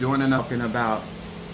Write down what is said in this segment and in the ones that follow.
Joining up talking about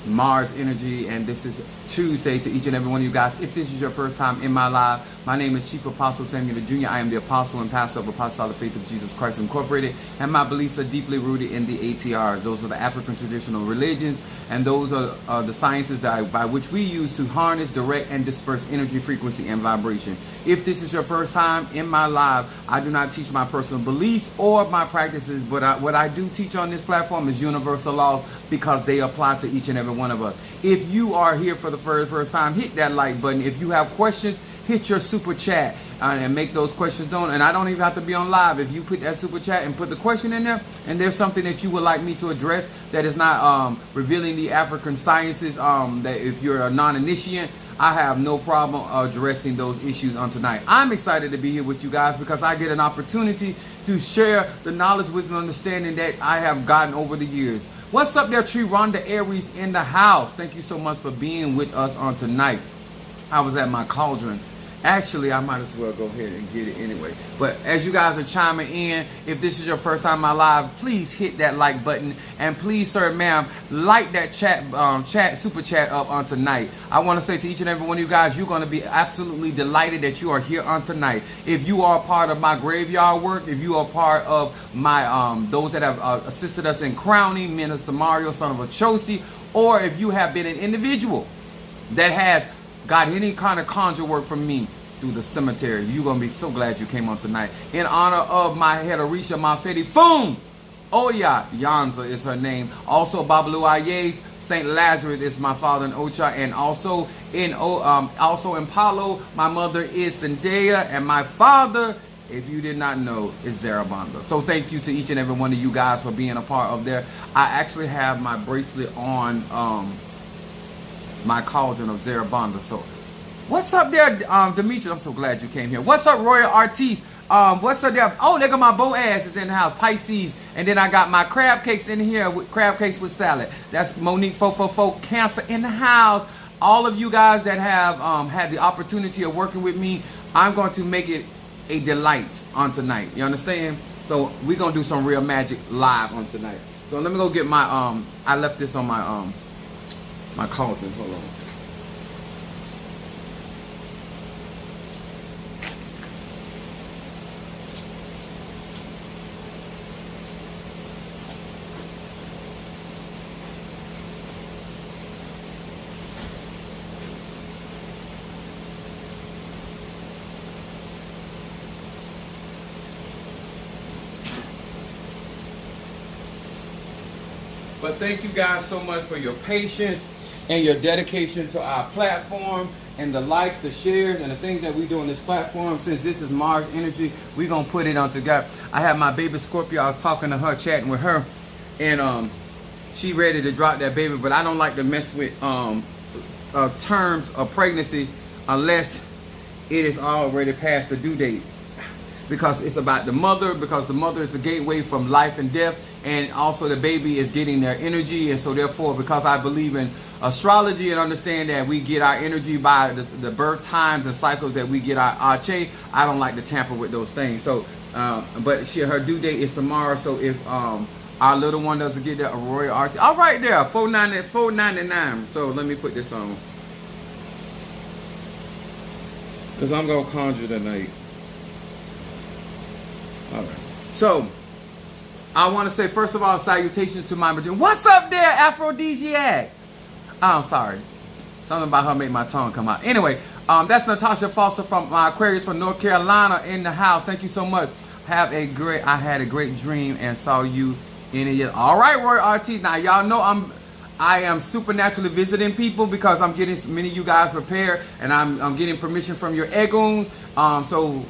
Mars energy, and this is Tuesday to each and every one of you guys. If this is your first time in my live, my name is Chief Apostle Samuel Jr. I am the apostle and pastor of Apostolic Faith of Jesus Christ Incorporated, and my beliefs are deeply rooted in the ATRs. Those are the African traditional religions, and those are the sciences by which we use to harness, direct, and disperse energy, frequency, and vibration. If this is your first time in my live, I do not teach my personal beliefs or my practices, but what I do teach on this platform is universal laws because they apply to each and every one of us. If you are here for the first time, hit that like button. If you have questions, hit your super chat and make those questions known. And I don't even have to be on live. If you put that super chat and put the question in there, and there's something that you would like me to address that is not revealing the African sciences, that if you're a non-initiate, I have no problem addressing those issues on tonight. I'm excited to be here with you guys because I get an opportunity to share the knowledge, wisdom, and understanding that I have gotten over the years. What's up there, Tree Rhonda Aries in the house? Thank you so much for being with us on tonight. I was at my cauldron. Actually, I might as well go ahead and get it anyway. But as you guys are chiming in, if this is your first time in my live, please hit that like button. And please, sir, ma'am, like that super chat up on tonight. I want to say to each and every one of you guys, you're going to be absolutely delighted that you are here on tonight. If you are a part of my graveyard work, if you are part of my those that have assisted us in crowning, Minister Mario, son of Achosi, or if you have been an individual that has got any kind of conjure work from me through the cemetery, you're going to be so glad you came on tonight. In honor of my head, Arisha Mafedi Foom, Oya Yanza is her name. Also, Babalu Ayes, St. Lazarus is my father in Ocha. And also in Palo, my mother is Zendaya. And my father, if you did not know, is Zarabanda. So thank you to each and every one of you guys for being a part of there. I actually have my bracelet on my cauldron of Zarabanda. So what's up there, Demetrius? I'm so glad you came here. What's up, Royal Artiste? What's up there? Oh, look at my Boaz is in the house, Pisces. And then I got my crab cakes in here, with crab cakes with salad. That's Monique 444 Cancer in the house. All of you guys that have had the opportunity of working with me, I'm going to make it a delight on tonight. You understand? So we're going to do some real magic live on tonight. So let me go get my, I left this on my cauldron. Hold on. But thank you guys so much for your patience and your dedication to our platform, and the likes, the shares, and the things that we do on this platform. Since this is Mars energy, we're going to put it on together. I have my baby Scorpio. I was talking to her, chatting with her, and she ready to drop that baby, but I don't like to mess with terms of pregnancy unless it is already past the due date, because it's about the mother, because the mother is the gateway from life and death, and also the baby is getting their energy. And so therefore, because I believe in astrology and understand that we get our energy by the birth times and cycles that we get our Ache, I don't like to tamper with those things. So but her due date is tomorrow. So if our little one doesn't get that, Aurora Art, all right, there, $4.99. So let me put this on, because I'm gonna conjure tonight. All right. So I want to say, first of all, salutations to my Madrid. What's up there, Aphrodisiac? Oh, sorry. Something about her made my tongue come out. Anyway, that's Natasha Foster from Aquarius from North Carolina in the house. Thank you so much. I had a great dream and saw you in it. All right, Roy RT. Now, y'all know I am supernaturally visiting people because I'm getting many of you guys prepared, and I'm getting permission from your Egoons. So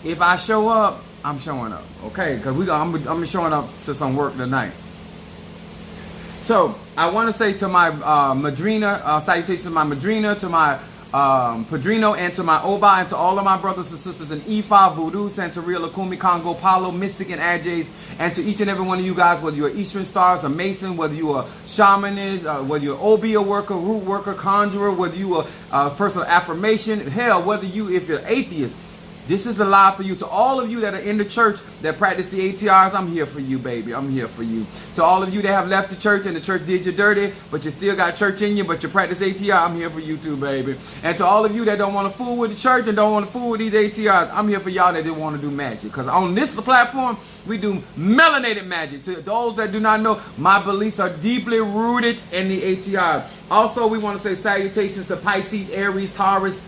if I show up, I'm showing up, okay? Because I'm showing up to some work tonight. So I want to say to my Madrina, salutations to my Madrina, to my Padrino, and to my Oba, and to all of my brothers and sisters in Ifa, Voodoo, Santeria, Lakumi, Congo, Palo, Mystic, and Ajays, and to each and every one of you guys, whether you're Eastern Stars, a Mason, whether you're a shamanist, whether you're an Obia worker, root worker, conjurer, whether you are a personal affirmation, hell, if you're atheist, This is the live for you. To all of you that are in the church that practice the ATRs, I'm here for you, baby. I'm here for you. To all of you that have left the church and the church did you dirty, but you still got church in you, but you practice ATR, I'm here for you too, baby. And to all of you that don't want to fool with the church and don't want to fool with these ATRs, I'm here for y'all that didn't want to do magic. Because on this platform, we do melanated magic. To those that do not know, my beliefs are deeply rooted in the ATR. Also, we want to say salutations to Pisces, Aries, Taurus,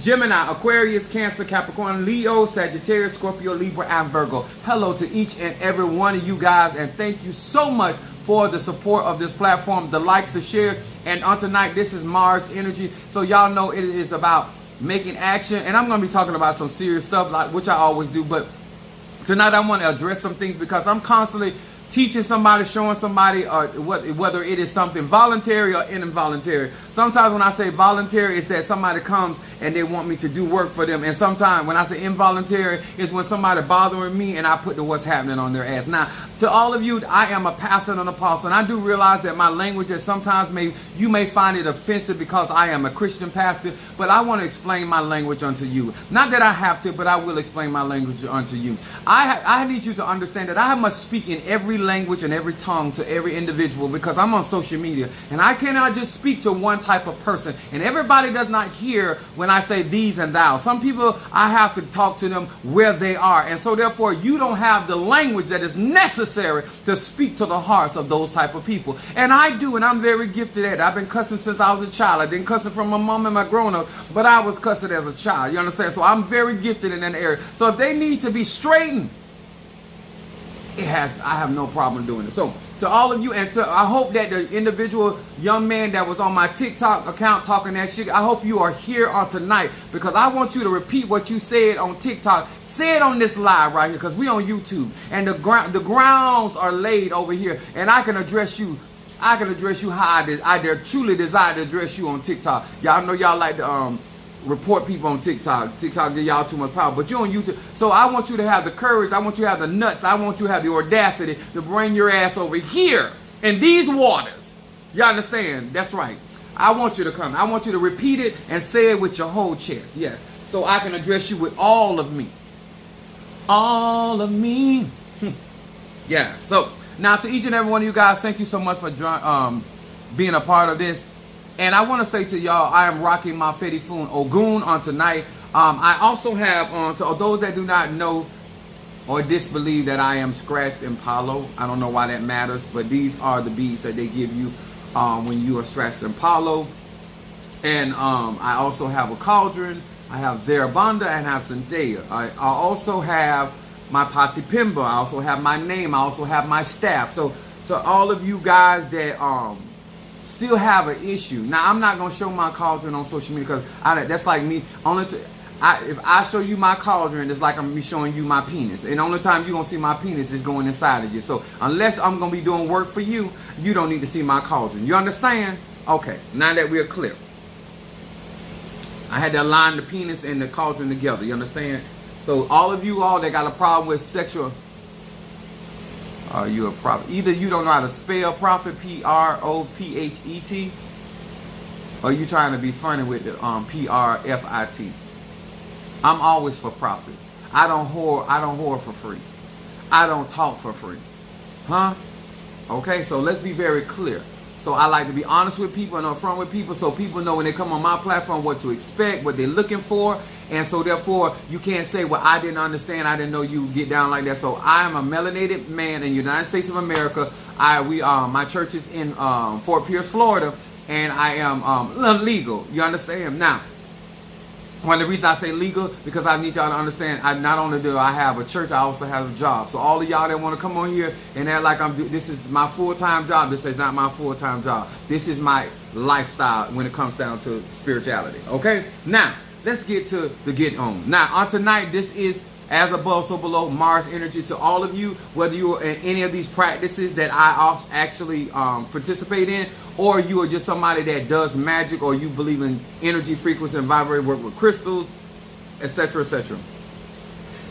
Gemini, Aquarius, Cancer, Capricorn, Leo, Sagittarius, Scorpio, Libra, and Virgo. Hello to each and every one of you guys, and thank you so much for the support of this platform, the likes, the share. And on tonight, this is Mars Energy. So y'all know it is about making action, and I'm going to be talking about some serious stuff, like which I always do. But tonight, I want to address some things because I'm constantly teaching somebody, showing somebody whether it is something voluntary or involuntary. Sometimes when I say voluntary, it's that somebody comes and they want me to do work for them. And sometimes when I say involuntary, it's when somebody bothering me and I put the what's happening on their ass. Now, to all of you, I am a pastor and an apostle. And I do realize that my language is sometimes you may find it offensive because I am a Christian pastor. But I want to explain my language unto you. Not that I have to, but I will explain my language unto you. I need you to understand that I must speak in every language and every tongue to every individual because I'm on social media. And I cannot just speak to one type of person. And everybody does not hear when I say these and thou. Some people, I have to talk to them where they are. And so therefore, you don't have the language that is necessary to speak to the hearts of those type of people. And I do, and I'm very gifted at it. I've been cussing since I was a child. I've been cussing from my mom and my grown-up, but I was cussing as a child. You understand? So I'm very gifted in that area. So if they need to be straightened, I have no problem doing it. So to all of you, and I hope that the individual young man that was on my TikTok account talking that shit, I hope you are here on tonight because I want you to repeat what you said on TikTok. Say it on this live right here because we on YouTube and the grounds are laid over here, and I can address you. I can address you how I truly desire to address you on TikTok. Y'all know y'all like to report people on TikTok. TikTok give y'all too much power, but you on YouTube. So I want you to have the courage. I want you to have the nuts. I want you to have the audacity to bring your ass over here in these waters. You understand? That's right. I want you to come. I want you to repeat it and say it with your whole chest. Yes. So I can address you with all of me. All of me. Yeah. So now to each and every one of you guys, thank you so much for being a part of this. And I want to say to y'all, I am rocking my Fetty Foon Ogun on tonight. I also have on, to those that do not know or disbelieve that I am scratched in Palo. I don't know why that matters, but these are the beads that they give you when you are scratched in Palo. And I also have a cauldron. I have Zarabanda and I have Zendaya. I also have my Pati Pimba. I also have my name. I also have my staff. So to all of you guys that still have an issue. Now, I'm not going to show my cauldron on social media because that's like me. If I show you my cauldron, it's like I'm showing you my penis. And the only time you're going to see my penis is going inside of you. So unless I'm going to be doing work for you, you don't need to see my cauldron. You understand? Okay, now that we're clear. I had to align the penis and the cauldron together. You understand? So all of you all that got a problem with sexual... you're a prophet. Either you don't know how to spell prophet, Prophet, or you trying to be funny with the Profit. I'm always for profit. I don't whore for free. I don't talk for free. Huh? Okay, so let's be very clear. So I like to be honest with people and upfront with people so people know when they come on my platform what to expect, what they're looking for. And so therefore, you can't say, well, I didn't understand. I didn't know you get down like that. So I am a melanated man in the United States of America. My church is in Fort Pierce, Florida, and I am legal. You understand? Now, one of the reasons I say legal, because I need y'all to understand, not only do I have a church, I also have a job. So all of y'all that want to come on here and act like this is my full-time job, this is not my full-time job. This is my lifestyle when it comes down to spirituality. Okay? Now, let's get to the get on. Now, on tonight, this is as above, so below, Mars Energy. To all of you, whether you are in any of these practices that I actually participate in, or you are just somebody that does magic, or you believe in energy, frequency, and vibrate, work with crystals, etc., etc.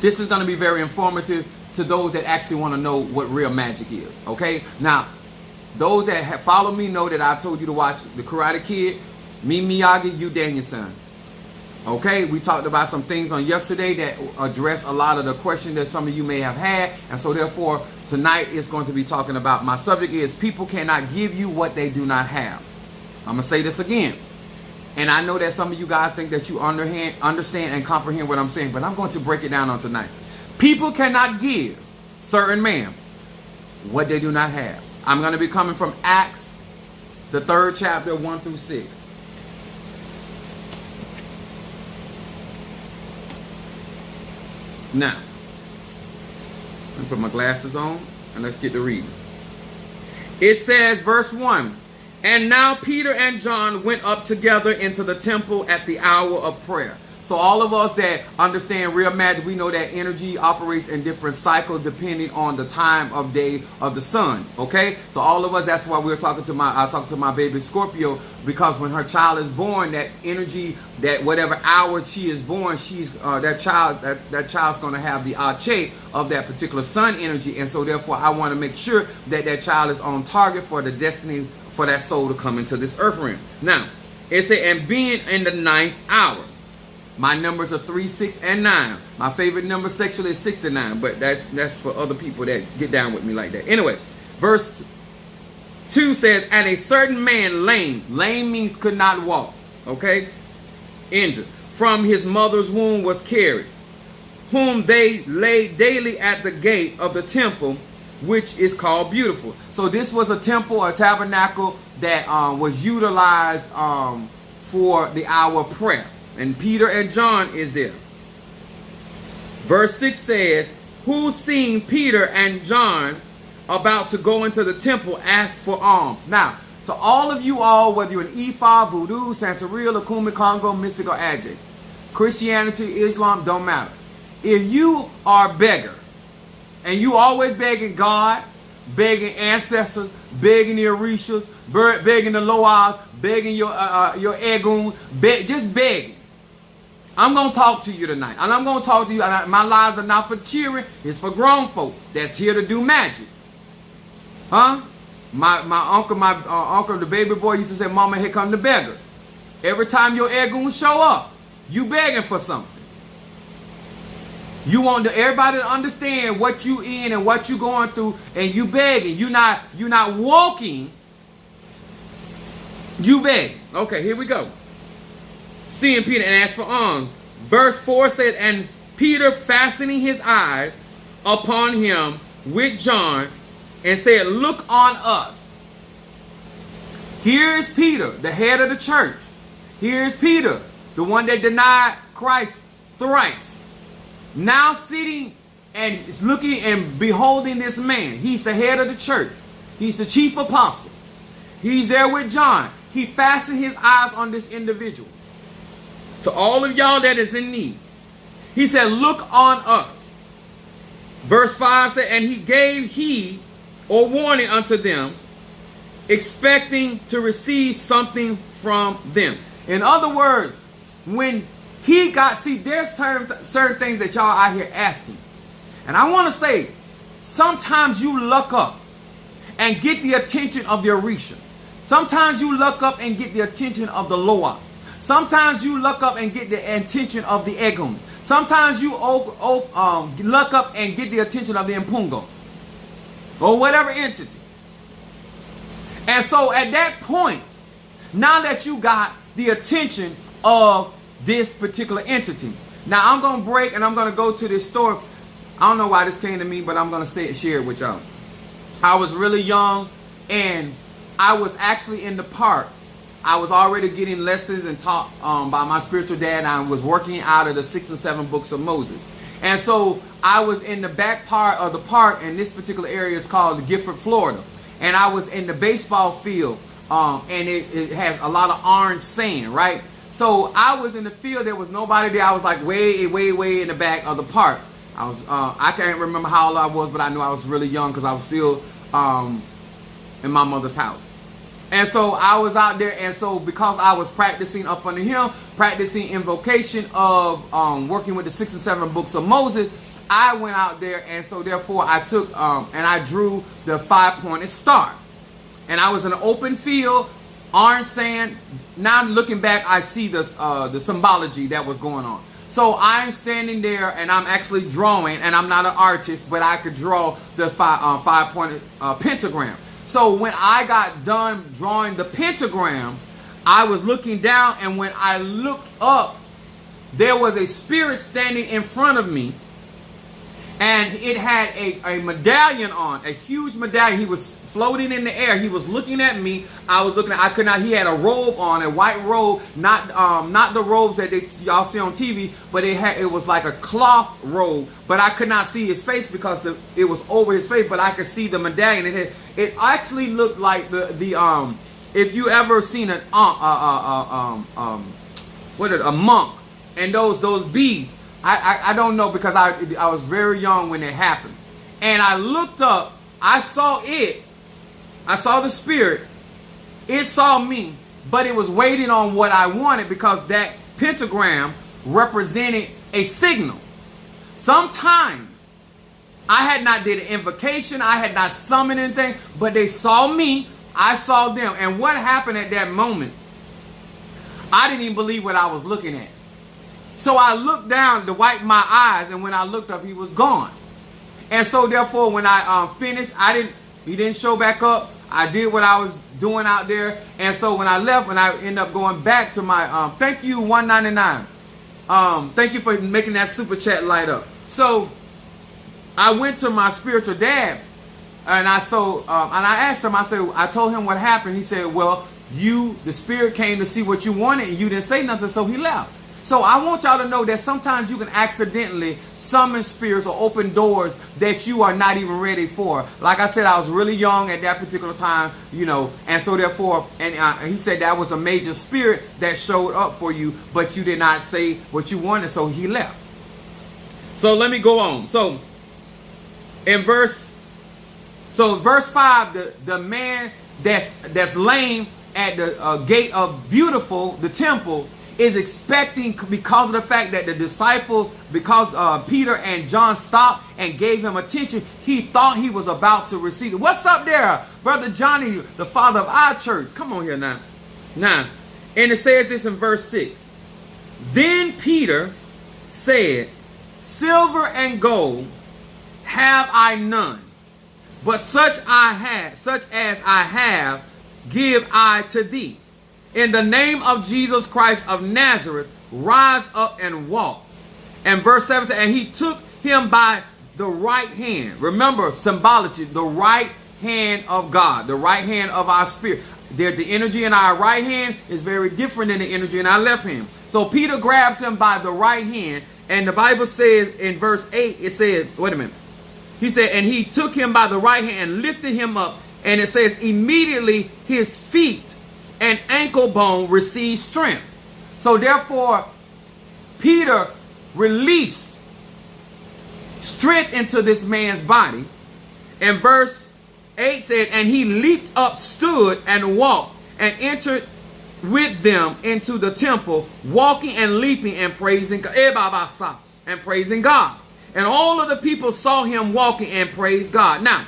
This is going to be very informative to those that actually want to know what real magic is. Okay? Now, those that have followed me know that I told you to watch The Karate Kid, me Miyagi, you Daniel-san. Okay, we talked about some things on yesterday that address a lot of the questions that some of you may have had. And so therefore, tonight is going to be talking about, my subject is people cannot give you what they do not have. I'm going to say this again. And I know that some of you guys think that you understand and comprehend what I'm saying, but I'm going to break it down on tonight. People cannot give certain men what they do not have. I'm going to be coming from Acts, the 3rd chapter, 1 through 6. Now, let me put my glasses on and let's get to reading. It says, verse 1, and now Peter and John went up together into the temple at the hour of prayer. So all of us that understand real magic, we know that energy operates in different cycles depending on the time of day of the sun. Okay, so all of us, that's why we're talking to my baby Scorpio, because when her child is born, that energy, that whatever hour she is born, she's that child's going to have the ache of that particular sun energy, and so therefore I want to make sure that that child is on target for the destiny for that soul to come into this earth realm. Now it said, and being in the 9th hour. My numbers are 3, 6, and 9. My favorite number sexually is 69, but that's for other people that get down with me like that. Anyway, verse 2 says, and a certain man lame means could not walk, okay, injured, from his mother's womb was carried, whom they laid daily at the gate of the temple, which is called Beautiful. So this was a temple, a tabernacle that was utilized for the hour of prayer. And Peter and John is there. Verse 6 says, who seeing Peter and John about to go into the temple asked for alms. Now, to all of you all, whether you're an Ifa, Voodoo, Santeria, Lukumi, Congo, Mystic, or Ajay, Christianity, Islam, don't matter. If you are a beggar, and you always begging God, begging ancestors, begging the Orishas, begging the Loas, begging your Egun, just begging. I'm going to talk to you tonight. And I'm going to talk to you. My lives are not for cheering. It's for grown folk that's here to do magic. Huh? My uncle, the baby boy, used to say, Mama, here come the beggars. Every time your Egun show up, you begging for something. You want everybody to understand what you in and what you going through, and you begging. You're not walking. You begging. Okay, here we go. Seeing Peter and asked for alms. Verse 4 says, and Peter fastening his eyes upon him with John and said, look on us. Here is Peter, the head of the church. Here is Peter, the one that denied Christ thrice. Now sitting and looking and beholding this man. He's the head of the church. He's the chief apostle. He's there with John. He fastened his eyes on this individual. To all of y'all that is in need, he said, look on us. Verse 5 said, and he gave heed or warning unto them, expecting to receive something from them. In other words, when he got, see, there's certain things that y'all out here asking. And I want to say, sometimes you luck up and get the attention of the Orisha. Sometimes you luck up and get the attention of the Loa. Sometimes you luck up and get the attention of the Egun. Sometimes you luck up and get the attention of the Impungo. Or whatever entity. And so at that point, now that you got the attention of this particular entity. Now I'm going to break and I'm going to go to this story. I don't know why this came to me, but I'm going to share it with y'all. I was really young and I was actually in the park. I was already getting lessons and taught by my spiritual dad. I was working out of the 6 and 7 books of Moses. And so I was in the back part of the park, and this particular area is called Gifford, Florida. And I was in the baseball field, and it has a lot of orange sand, right? So I was in the field. There was nobody there. I was like way, way, way in the back of the park. I can't remember how old I was, but I knew I was really young because I was still in my mother's house. And so I was out there, and so because I was practicing up under him, practicing invocation of working with the 6 and 7 books of Moses, I went out there, and so therefore I took and I drew the 5-pointed star. And I was in an open field, orange sand. Now looking back, I see the symbology that was going on. So I'm standing there and I'm actually drawing, and I'm not an artist, but I could draw the five-pointed pentagram. So when I got done drawing the pentagram, I was looking down, and when I looked up, there was a spirit standing in front of me, and it had a medallion on, a huge medallion. He was floating in the air. He was looking at me. I was looking at, I could not, he had a robe on, a white robe, not the robes that y'all see on TV, but it was like a cloth robe, but I could not see his face because it was over his face, but I could see the medallion. It actually looked like the if you ever seen a monk and those bees. I don't know, because I was very young when it happened. And I looked up, I saw the spirit, it saw me, but it was waiting on what I wanted, because that pentagram represented a signal. Sometimes I had not did an invocation, I had not summoned anything, but they saw me, I saw them. And what happened at that moment, I didn't even believe what I was looking at. So I looked down to wipe my eyes, and when I looked up, he was gone. And so therefore, when I finished, he didn't show back up. I did what I was doing out there. And so when I left, when I ended up going back to my, thank you, 199. Thank you for making that super chat light up. So I went to my spiritual dad, and I asked him, I told him what happened. He said, well, the spirit came to see what you wanted, and you didn't say nothing, so he left. So I want y'all to know that sometimes you can accidentally summon spirits or open doors that you are not even ready for. Like I said, I was really young at that particular time, and so therefore, and he said that was a major spirit that showed up for you, but you did not say what you wanted, so he left. So let me go on. So in verse 5, the man that's lame at the gate of Beautiful, the temple, is expecting, because of the fact that the disciples, because Peter and John stopped and gave him attention, he thought he was about to receive it. What's up there, Brother Johnny, the father of our church? Come on here now. And it says this in verse 6. Then Peter said, silver and gold have I none, but such as I have, give I to thee. In the name of Jesus Christ of Nazareth, rise up and walk. And verse 7 says, and he took him by the right hand. Remember, symbology, the right hand of God, the right hand of our spirit. The energy in our right hand is very different than the energy in our left hand. So Peter grabs him by the right hand, and the Bible says in verse 8, it says, wait a minute. He said, and he took him by the right hand and lifted him up. And it says, immediately his feet and ankle bone received strength. So therefore, Peter released strength into this man's body. And verse 8 said, and he leaped up, stood, and walked, and entered with them into the temple, walking and leaping and praising God. And all of the people saw him walking and praised God. Now,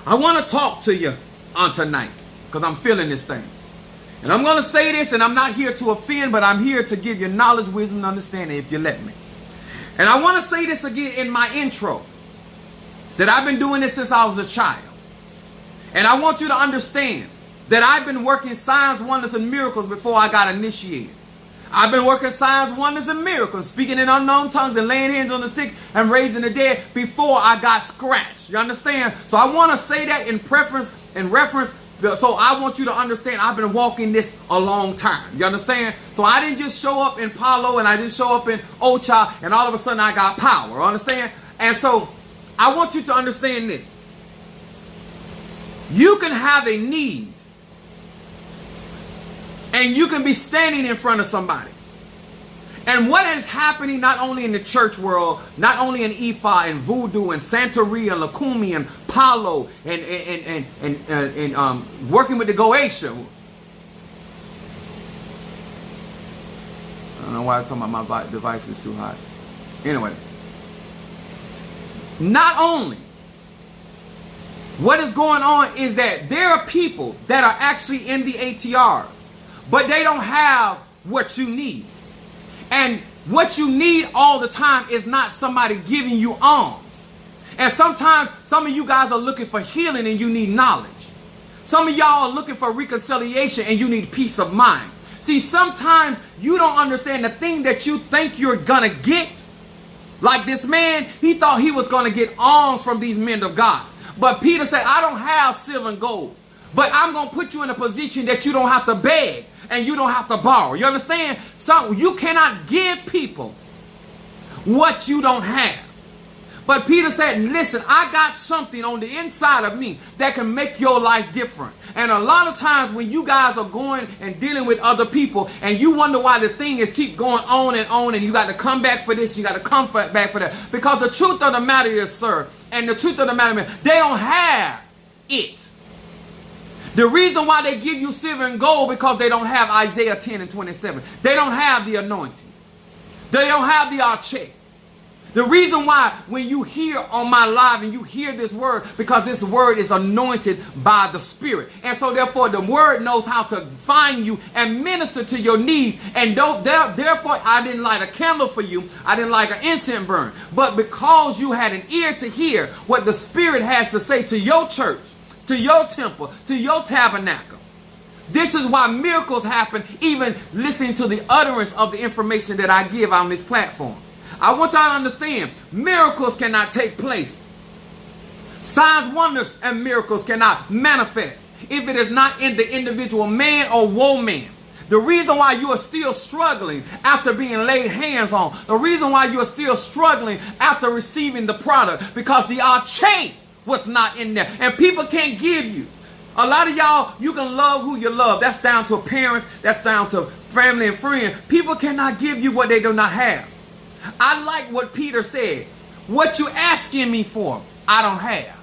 I want to talk to you on tonight, because I'm feeling this thing. And I'm going to say this, and I'm not here to offend, but I'm here to give you knowledge, wisdom, and understanding, if you let me. And I want to say this again in my intro, that I've been doing this since I was a child. And I want you to understand that I've been working signs, wonders, and miracles before I got initiated. I've been working signs, wonders, and miracles, speaking in unknown tongues and laying hands on the sick and raising the dead before I got scratched. You understand? So I want to say that in reference. So I want you to understand I've been walking this a long time. You understand? So I didn't just show up in Palo and I didn't show up in Ocha and all of a sudden I got power. Understand? And so I want you to understand this. You can have a need and you can be standing in front of somebody. And what is happening not only in the church world, not only in Ifa and Voodoo and Santeria and Lakumi and Palo and working with the Goetia. I don't know why I'm talking about my device is too hot. Anyway, not only What is going on is that there are people that are actually in the ATR, but they don't have what you need. And what you need all the time is not somebody giving you alms. And sometimes some of you guys are looking for healing and you need knowledge. Some of y'all are looking for reconciliation and you need peace of mind. See, sometimes you don't understand the thing that you think you're gonna get. Like this man, he thought he was gonna get alms from these men of God. But Peter said, I don't have silver and gold, but I'm gonna put you in a position that you don't have to beg and you don't have to borrow. You understand? So you cannot give people what you don't have. But Peter said, listen, I got something on the inside of me that can make your life different. And a lot of times when you guys are going and dealing with other people and you wonder why the thing is keep going on and you got to come back for this, you got to come back for that. Because the truth of the matter is, sir, and the truth of the matter is, they don't have it. The reason why they give you silver and gold because they don't have Isaiah 10 and 27. They don't have the anointing. They don't have the arche. The reason why when you hear on my live and you hear this word, because this word is anointed by the Spirit. And so therefore the word knows how to find you and minister to your needs. And therefore I didn't light a candle for you. I didn't like an incense burn. But because you had an ear to hear what the Spirit has to say to your church, to your temple, to your tabernacle. This is why miracles happen even listening to the utterance of the information that I give on this platform. I want y'all to understand, miracles cannot take place. Signs, wonders, and miracles cannot manifest if it is not in the individual man or woman. The reason why you are still struggling after being laid hands on, the reason why you are still struggling after receiving the product, because the arche was not in there. And people can't give you. A lot of y'all, you can love who you love. That's down to parents, that's down to family and friends. People cannot give you what they do not have. I like what Peter said. What you asking me for, I don't have.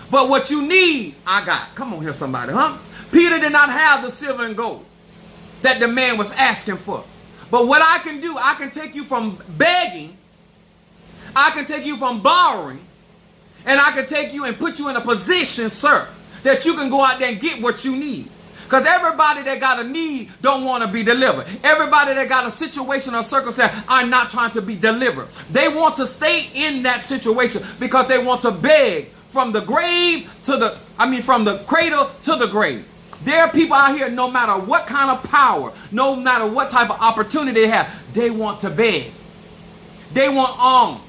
But what you need, I got. Come on here, somebody, huh? Peter did not have the silver and gold that the man was asking for. But what I can do, I can take you from begging, I can take you from borrowing, and I can take you and put you in a position, sir, that you can go out there and get what you need. Because everybody that got a need don't want to be delivered. Everybody that got a situation or circumstance are not trying to be delivered. They want to stay in that situation because they want to beg from the grave to from the cradle to the grave. There are people out here, no matter what kind of power, no matter what type of opportunity they have, they want to beg. They want alms.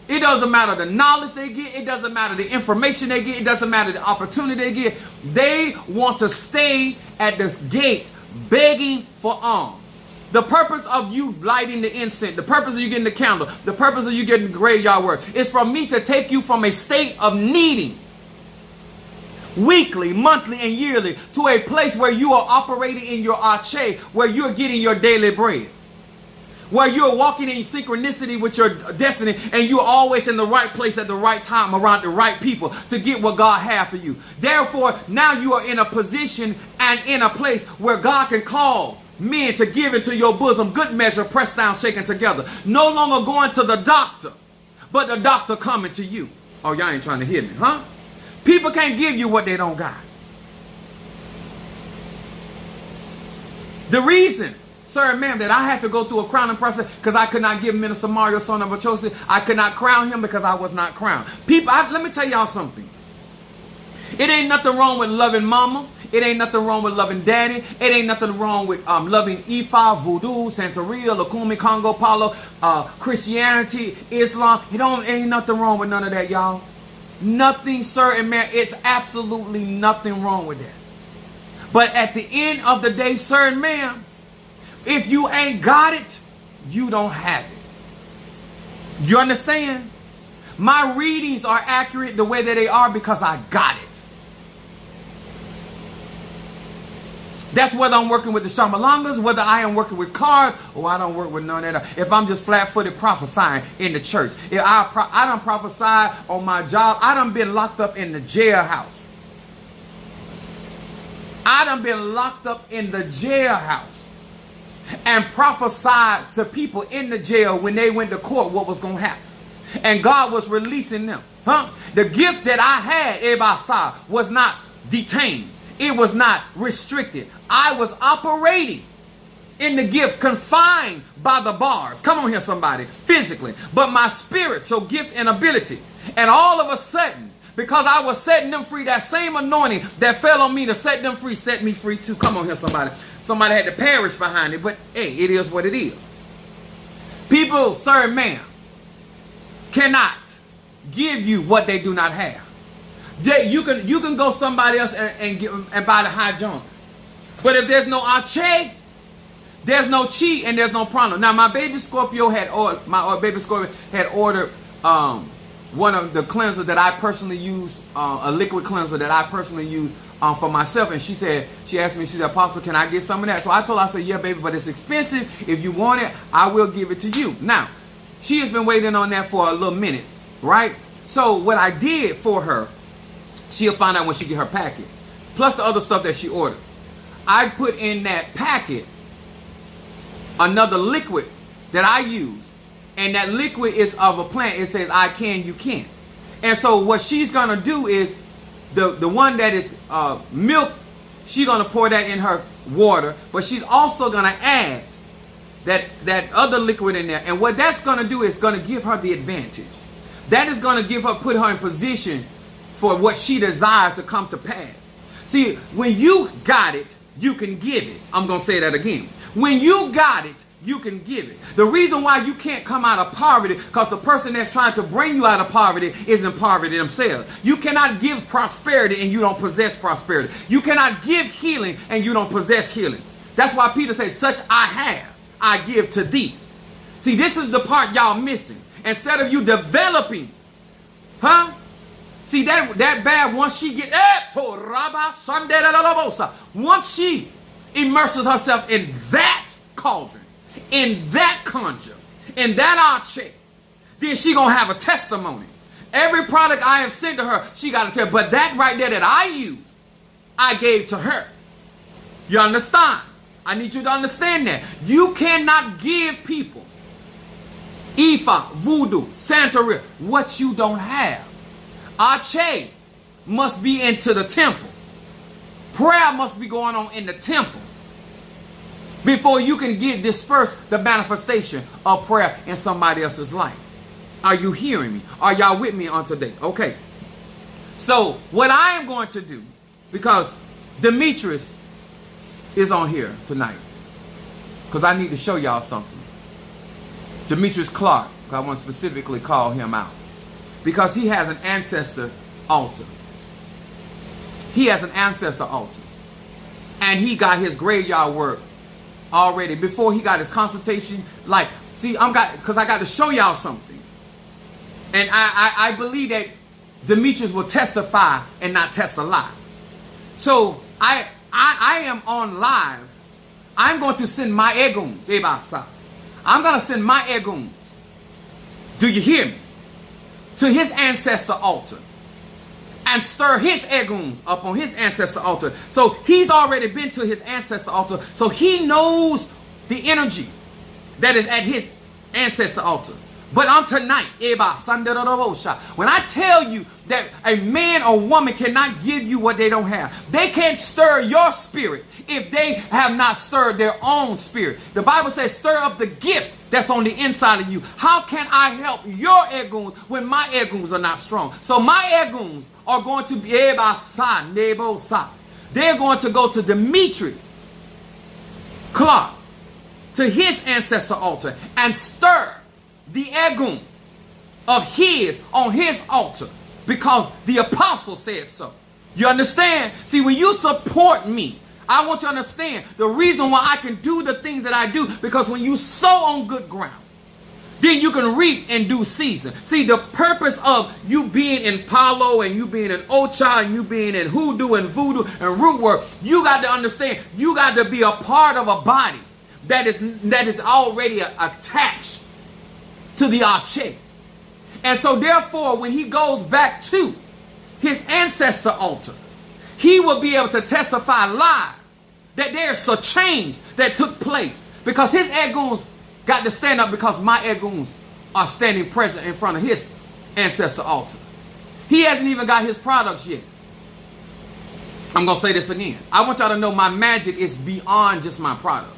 It doesn't matter the knowledge they get. It doesn't matter the information they get. It doesn't matter the opportunity they get. They want to stay at the gate begging for alms. The purpose of you lighting the incense, the purpose of you getting the candle, the purpose of you getting the graveyard work is for me to take you from a state of needing weekly, monthly, and yearly to a place where you are operating in your arche, where you're getting your daily bread. Where you're walking in synchronicity with your destiny and you're always in the right place at the right time around the right people to get what God has for you. Therefore, now you are in a position and in a place where God can call men to give into your bosom good measure, pressed down, shaken together. No longer going to the doctor, but the doctor coming to you. Oh, y'all ain't trying to hear me, huh? People can't give you what they don't got. The reason, sir and ma'am, that I had to go through a crowning process because I could not give Minister Mario, son of Achosi. I could not crown him because I was not crowned. People, let me tell y'all something. It ain't nothing wrong with loving mama. It ain't nothing wrong with loving daddy. It ain't nothing wrong with loving Ifa, Voodoo, Santeria, Lukumi, Congo, Palo, Christianity, Islam. Ain't nothing wrong with none of that, y'all. Nothing, sir and ma'am. It's absolutely nothing wrong with that. But at the end of the day, sir and ma'am, if you ain't got it, you don't have it. You understand? My readings are accurate the way that they are because I got it. That's whether I'm working with the Shamalangas, whether I am working with cards, or I don't work with none of that. If I'm just flat-footed prophesying in the church. If I done prophesied on my job. I done been locked up in the jailhouse. I done been locked up in the jailhouse and prophesied to people in the jail when they went to court what was going to happen. And God was releasing them. Huh? The gift that I had, Ebasa, was not detained. It was not restricted. I was operating in the gift, confined by the bars. Come on here, somebody, physically. But my spiritual gift and ability. And all of a sudden, because I was setting them free, that same anointing that fell on me to set them free, set me free too. Come on here, somebody. Somebody had to perish behind it, but hey, it is what it is. People, sir and ma'am, cannot give you what they do not have. You can go somebody else and buy the high junk. But if there's no Ache, there's no Chi and there's no Prana. Now my baby Scorpio had ordered one of the cleansers that I personally use, a liquid cleanser that I personally use for myself. And she asked me, she said, Apostle, can I get some of that? So I told her, I said, yeah, baby, but it's expensive. If you want it, I will give it to you. Now, she has been waiting on that for a little minute, right? So what I did for her, she'll find out when she get her packet, plus the other stuff that she ordered. I put in that packet another liquid that I use. And that liquid is of a plant. It says, I can, you can. And so what she's going to do is, the one that is milk, she's going to pour that in her water. But she's also going to add that other liquid in there. And what that's going to do is going to give her the advantage. That is going to put her in position for what she desires to come to pass. See, when you got it, you can give it. I'm going to say that again. When you got it, you can give it. The reason why you can't come out of poverty, because the person that's trying to bring you out of poverty is in poverty themselves. You cannot give prosperity and you don't possess prosperity. You cannot give healing and you don't possess healing. That's why Peter says, such I have, I give to thee. See, this is the part y'all missing. Instead of you developing, huh? See, that bad, once she get, once she immerses herself in that cauldron, in that conjure, in that arche, then she gonna have a testimony. Every product I have sent to her, she got to tell. But that right there that I use, I gave to her. You understand? I need you to understand that. You cannot give people Ifa, voodoo, Santeria, what you don't have. Arche must be into the temple. Prayer must be going on in the temple before you can disperse the manifestation of prayer in somebody else's life. Are you hearing me? Are y'all with me on today? Okay. So what I am going to do, because Demetrius is on here tonight, because I need to show y'all something. Demetrius Clark, I want to specifically call him out, because he has an ancestor altar. He has an ancestor altar. And he got his graveyard work already before he got his consultation. Like, see, because I got to show y'all something. And I believe that Demetrius will testify and not test a lie. So I am on live. I'm going to send my eguns. I'm going to send my eguns. Do you hear me? To his ancestor altar. And stir his eguns up on his ancestor altar. So he's already been to his ancestor altar. So he knows the energy that is at his ancestor altar. But on tonight, when I tell you that a man or woman cannot give you what they don't have, they can't stir your spirit if they have not stirred their own spirit. The Bible says, stir up the gift that's on the inside of you. How can I help your eguns when my eguns are not strong? So my eguns are going to be they're going to go to Demetrius Clark, to his ancestor altar, and stir the egun of his on his altar, because the apostle said so. You understand? See, when you support me, I want you to understand the reason why I can do the things that I do, because when you sow on good ground, then you can reap in due season. See, the purpose of you being in Palo and you being in Ocha and you being in hoodoo and voodoo and root work, you got to understand, you got to be a part of a body that is already attached to the Arche. And so therefore, when he goes back to his ancestor altar, he will be able to testify live that there's a change that took place, because his eguns got to stand up, because my eguns are standing present in front of his ancestor altar. He hasn't even got his products yet. I'm going to say this again. I want y'all to know my magic is beyond just my products.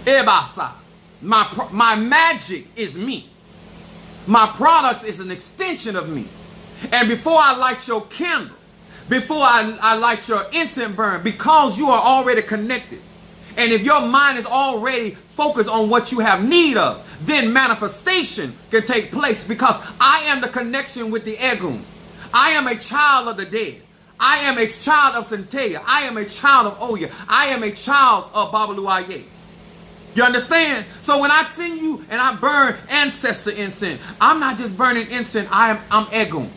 Ebasa. My magic is me. My products is an extension of me. And before I light your candle, before I light your incense burn, because you are already connected, and if your mind is already focused on what you have need of, then manifestation can take place, because I am the connection with the Egun. I am a child of the dead. I am a child of Centea. I am a child of Oya. I am a child of Babaluaye. You understand? So when I send you and I burn ancestor incense, I'm not just burning incense. I'm Egun.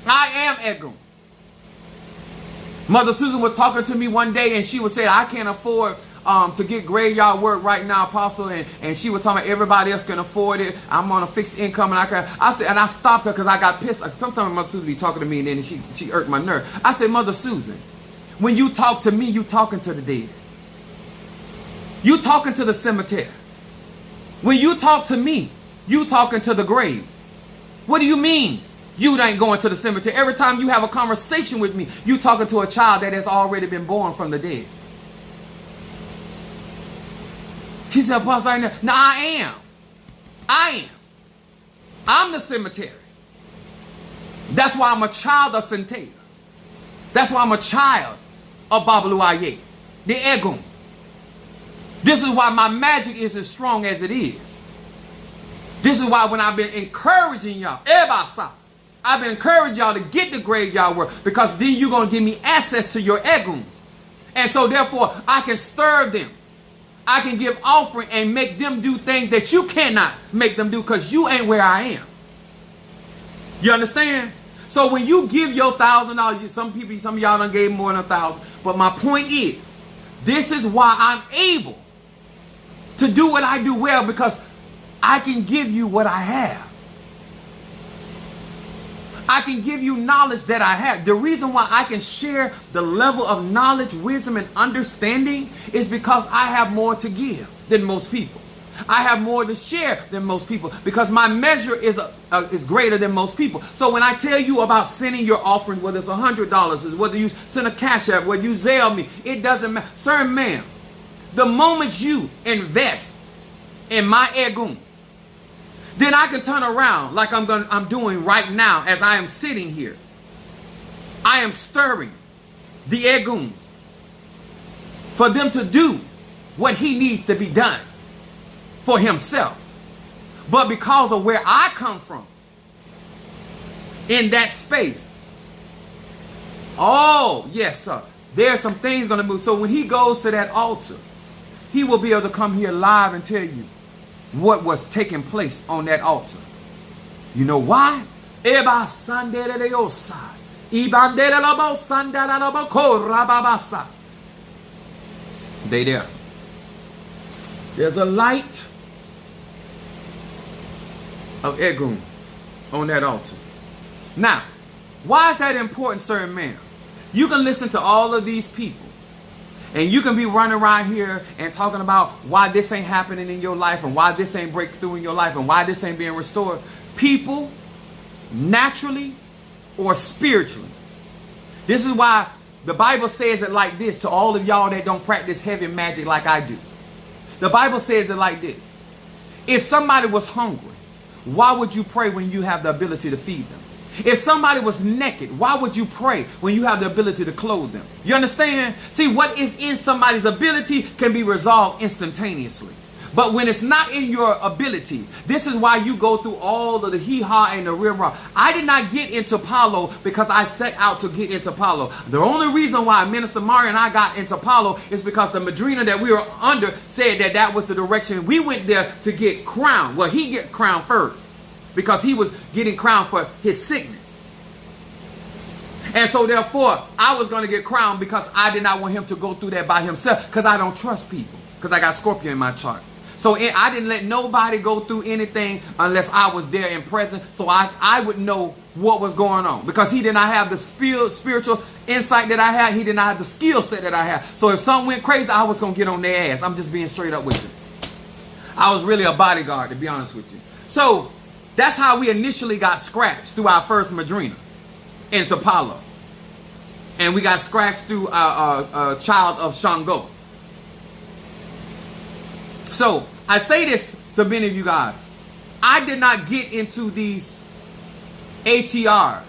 I am Egun. Mother Susan was talking to me one day, and she was saying, I can't afford to get graveyard work right now, Apostle, and she was talking about everybody else can afford it. I'm on a fixed income, and I said, and I stopped her because I got pissed. Sometimes Mother Susan be talking to me, and then she irked my nerve. I said, Mother Susan, when you talk to me, you talking to the dead. You talking to the cemetery. When you talk to me, you talking to the grave. What do you mean you ain't going to the cemetery? Every time you have a conversation with me, you talking to a child that has already been born from the dead. She said, Apostle, I know. No, I am. I am. I'm the cemetery. That's why I'm a child of Centea. That's why I'm a child of Babaluaye, the Egun. This is why my magic is as strong as it is. This is why when I've been encouraging y'all, I've been encouraging y'all to get the graveyard work, because then you're going to give me access to your Eguns. And so therefore, I can stir them. I can give offering and make them do things that you cannot make them do, because you ain't where I am. You understand? So when you give your $1,000, some of y'all done gave more than $1,000. But my point is, this is why I'm able to do what I do well, because I can give you what I have. I can give you knowledge that I have. The reason why I can share the level of knowledge, wisdom, and understanding is because I have more to give than most people. I have more to share than most people, because my measure is greater than most people. So when I tell you about sending your offering, whether it's $100, whether you send a cash app, whether you Zelle me, it doesn't matter. Sir, ma'am, the moment you invest in my Egun, then I can turn around like I'm doing right now as I am sitting here. I am stirring the Eguns for them to do what he needs to be done for himself. But because of where I come from, in that space, oh, yes, sir, there's some things going to move. So when he goes to that altar, he will be able to come here live and tell you what was taking place on that altar. You know why? They there. There's a light of Egun on that altar. Now, why is that important, sir and ma'am? You can listen to all of these people, and you can be running around here and talking about why this ain't happening in your life, and why this ain't breakthrough in your life, and why this ain't being restored. People, naturally or spiritually. This is why the Bible says it like this to all of y'all that don't practice heavy magic like I do. The Bible says it like this. If somebody was hungry, why would you pray when you have the ability to feed them? If somebody was naked, why would you pray when you have the ability to clothe them? You understand? See, what is in somebody's ability can be resolved instantaneously. But when it's not in your ability, this is why you go through all of the hee-haw and the rim-raw. I did not get into Palo because I set out to get into Palo. The only reason why Minister Mari and I got into Palo is because the Madrina that we were under said that that was the direction. We went there to get crowned. Well, he get crowned first because he was getting crowned for his sickness. And so therefore, I was going to get crowned because I did not want him to go through that by himself, because I don't trust people, because I got Scorpio in my chart. So I didn't let nobody go through anything unless I was there in present, so I would know what was going on. Because he did not have the spiritual insight that I had. He did not have the skill set that I had. So if something went crazy, I was going to get on their ass. I'm just being straight up with you. I was really a bodyguard, to be honest with you. So That's how we initially got scratched through our first Madrina in Tapalo. And we got scratched through a child of Shango. So I say this to many of you guys. I did not get into these ATRs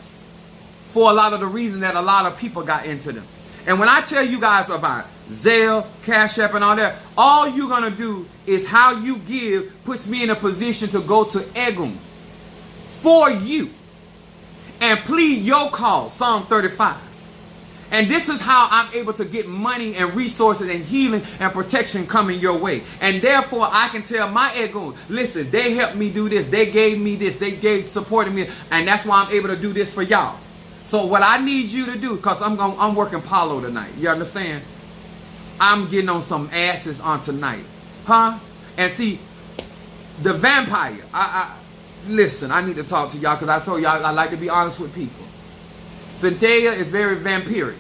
for a lot of the reason that a lot of people got into them. And when I tell you guys about Zelle, Cash App, and all that, all you're going to do is how you give puts me in a position to go to Egum for you and plead your cause, Psalm 35. And this is how I'm able to get money and resources and healing and protection coming your way. And therefore, I can tell my Egum, listen, they helped me do this. They gave me this. They supported me. And that's why I'm able to do this for y'all. So what I need you to do, because I'm working Palo tonight. You understand? I'm getting on some asses on tonight. Huh? And see, the vampire. Listen, I need to talk to y'all because I told y'all I like to be honest with people. Centella is very vampiric.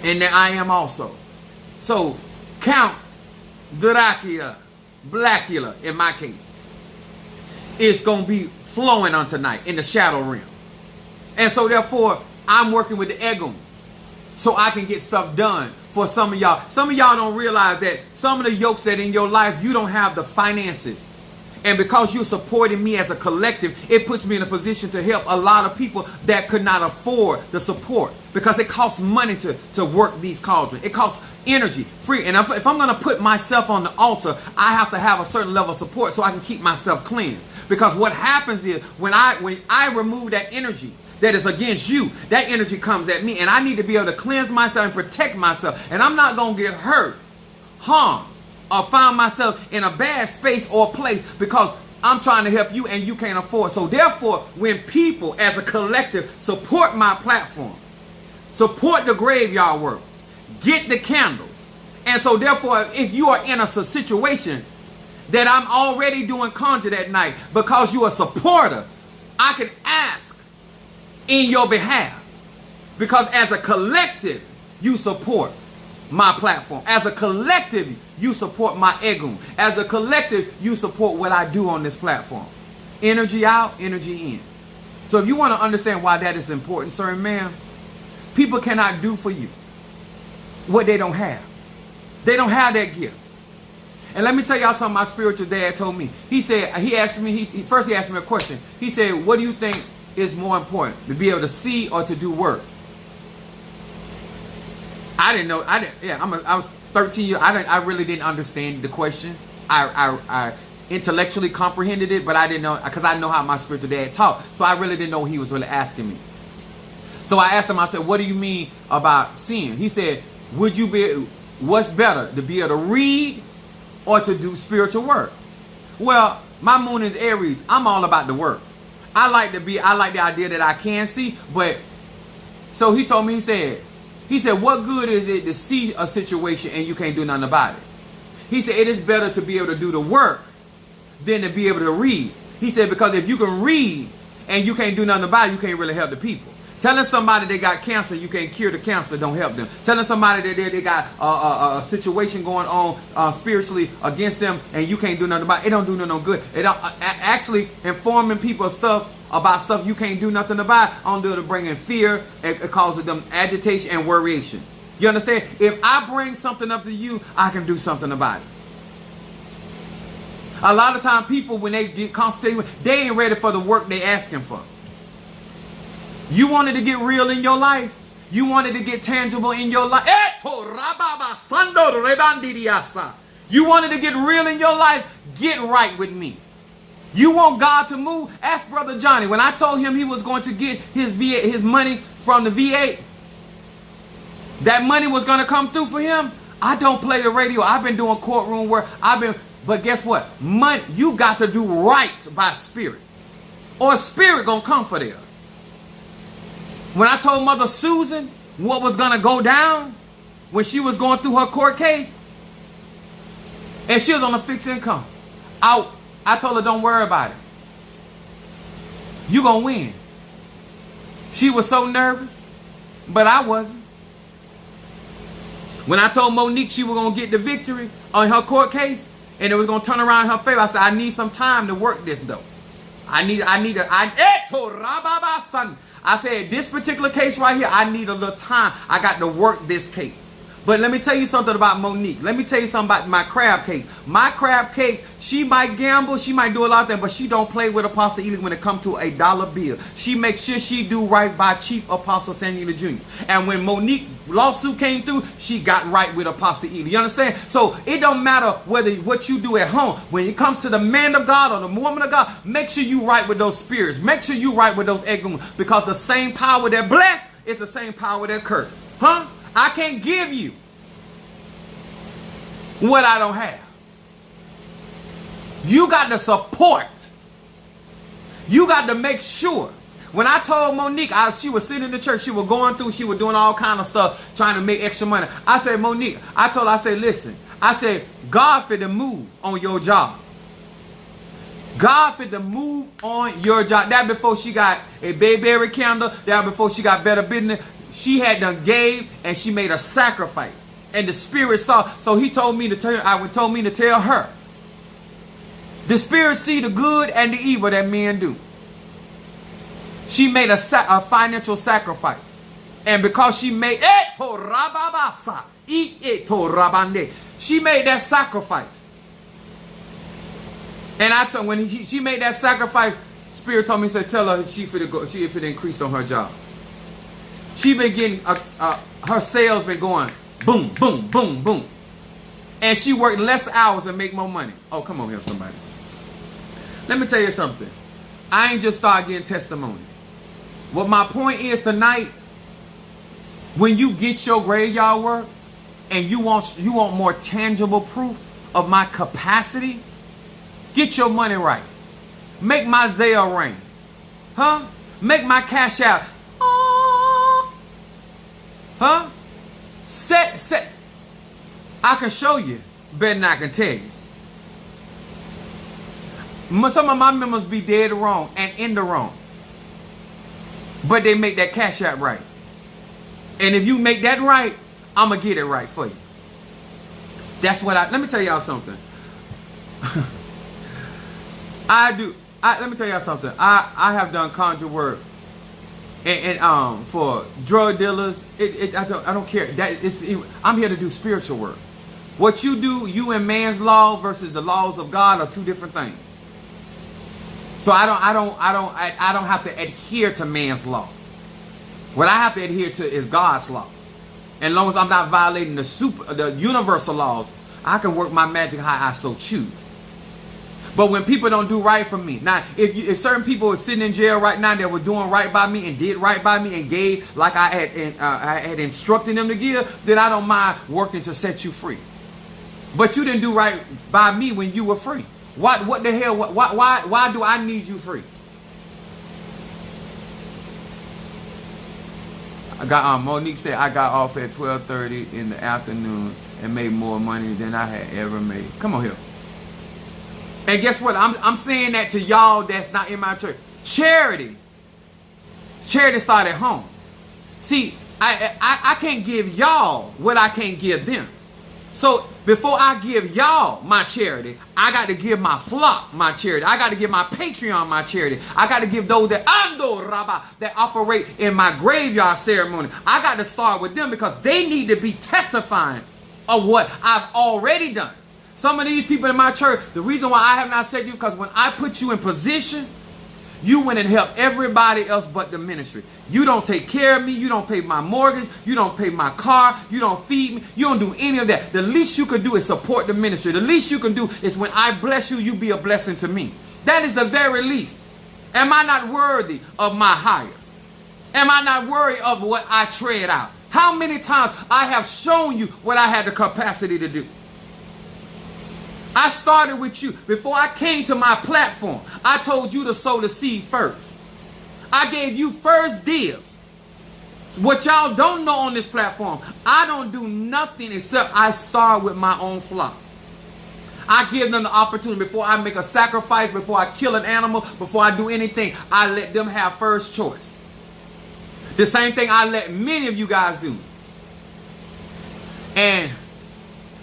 And then I am also. So, Count Dracula, Blackula, in my case, is going to be flowing on tonight in the shadow realm. And so, therefore, I'm working with the Egum so I can get stuff done for some of y'all. Some of y'all don't realize that some of the yokes that in your life, you don't have the finances. And because you're supporting me as a collective, it puts me in a position to help a lot of people that could not afford the support. Because it costs money to work these cauldrons. It costs energy, free. And if I'm going to put myself on the altar, I have to have a certain level of support so I can keep myself cleansed. Because what happens is when I remove that energy that is against you, that energy comes at me. And I need to be able to cleanse myself and protect myself. And I'm not going to get hurt, harmed, or find myself in a bad space or place because I'm trying to help you and you can't afford. So therefore, when people as a collective support my platform, support the graveyard work, get the candles. And so therefore, if you are in a situation that I'm already doing conjure that night because you're a supporter, I can ask in your behalf. Because as a collective, you support my platform. As a collective, you support my Egum. As a collective, you support what I do on this platform. Energy out, energy in. So if you want to understand why that is important, sir and ma'am, people cannot do for you what they don't have. They don't have that gift. And let me tell y'all something my spiritual dad told me. He said, he asked me a question. He said, what do you think is more important, to be able to see or to do work? I didn't know. I was 13 years. I really didn't understand the question. I intellectually comprehended it, but I didn't know because I know how my spiritual dad taught. So I really didn't know what he was really asking me. So I asked him. I said, "What do you mean about seeing?" He said, what's better, to be able to read or to do spiritual work?" Well, my moon is Aries. I'm all about the work. I like the idea that I can see, but so he told me. He said, what good is it to see a situation and you can't do nothing about it? He said, it is better to be able to do the work than to be able to read. He said, because if you can read and you can't do nothing about it, you can't really help the people. Telling somebody they got cancer, you can't cure the cancer, don't help them. Telling somebody that they got a situation going on spiritually against them and you can't do nothing about it, it don't do no good. It don't, actually informing people of stuff about stuff you can't do nothing about, on to bringing fear, it causes them agitation and worryation. You understand? If I bring something up to you, I can do something about it. A lot of times people, when they get consulted, they ain't ready for the work they asking for. You wanted to get real in your life? You wanted to get tangible in your life? You wanted to get real in your life? Get right with me. You want God to move? Ask Brother Johnny. When I told him he was going to get his money from the VA, that money was going to come through for him. I don't play the radio. I've been doing courtroom work. But guess what? Money, you got to do right by spirit, or spirit gonna come for them. When I told Mother Susan what was gonna go down when she was going through her court case, and she was on a fixed income, I told her, don't worry about it. You gonna win. She was so nervous, but I wasn't. When I told Monique she was gonna get the victory on her court case, And it was going to turn around in her favor. I said, I need some time to work this though. I said, this particular case right here, I need a little time. I got to work this case. But let me tell you something about Monique. Let me tell you something about my crab case. My crab case, she might gamble, she might do a lot of things, but she don't play with Apostle Ely when it comes to a dollar bill. She makes sure she do right by Chief Apostle Samuel Jr. And when Monique lawsuit came through, she got right with Apostle Ely. You understand? So it don't matter whether what you do at home. When it comes to the man of God or the woman of God, make sure you right with those spirits. Make sure you right with those egos. Because the same power that bless is the same power that curse. Huh? I can't give you what I don't have. You got to support. You got to make sure. When I told Monique, she was sitting in the church, she was going through, she was doing all kind of stuff, trying to make extra money. I said, Monique, I told her, I said, listen, I said, God fit to move on your job. God fit to move on your job. That before she got a Bayberry candle, that before she got Better Business. She had done gave and she made a sacrifice. And the Spirit saw. So he told me to tell her. The Spirit see the good and the evil that men do. She made a financial sacrifice. And because she made she made that sacrifice. And I told when she made that sacrifice, Spirit told me, said, tell her she fit increase on her job. She been getting, her sales been going boom, boom, boom, boom. And she worked less hours and make more money. Oh, come on here, somebody. Let me tell you something. I ain't just start getting testimony. What my point is tonight, when you get your graveyard work and you want more tangible proof of my capacity, get your money right. Make my Zelle ring. Huh? Make my cash out. Huh? Set. I can show you better than I can tell you. Some of my members be dead wrong and in the wrong. But they make that cash out right. And if you make that right, I'm going to get it right for you. That's what let me tell y'all something. Let me tell y'all something. I have done conjure work. And for drug dealers, I don't care. I'm here to do spiritual work. What you do, you and man's law versus the laws of God are two different things. So I don't have to adhere to man's law. What I have to adhere to is God's law. And as long as I'm not violating the universal laws, I can work my magic how I so choose. But when people don't do right for me, now if certain people were sitting in jail right now that were doing right by me and did right by me and gave like I had instructed them to give, then I don't mind working to set you free. But you didn't do right by me when you were free. What the hell? Why do I need you free? Monique said I got off at 12:30 in the afternoon and made more money than I had ever made. Come on here. And guess what? I'm saying that to y'all that's not in my church. Charity start at home. See, I can't give y'all what I can't give them. So before I give y'all my charity, I got to give my flock my charity. I got to give my Patreon my charity. I got to give those that operate in my graveyard ceremony. I got to start with them because they need to be testifying of what I've already done. Some of these people in my church, the reason why I have not said you, because when I put you in position, you went and helped everybody else but the ministry. You don't take care of me. You don't pay my mortgage. You don't pay my car. You don't feed me. You don't do any of that. The least you can do is support the ministry. The least you can do is when I bless you, you be a blessing to me. That is the very least. Am I not worthy of my hire? Am I not worthy of what I tread out? How many times I have shown you what I had the capacity to do? I started with you. Before I came to my platform, I told you to sow the seed first. I gave you first dibs. What y'all don't know on this platform, I don't do nothing except I start with my own flock. I give them the opportunity before I make a sacrifice, before I kill an animal, before I do anything. I let them have first choice. The same thing I let many of you guys do. And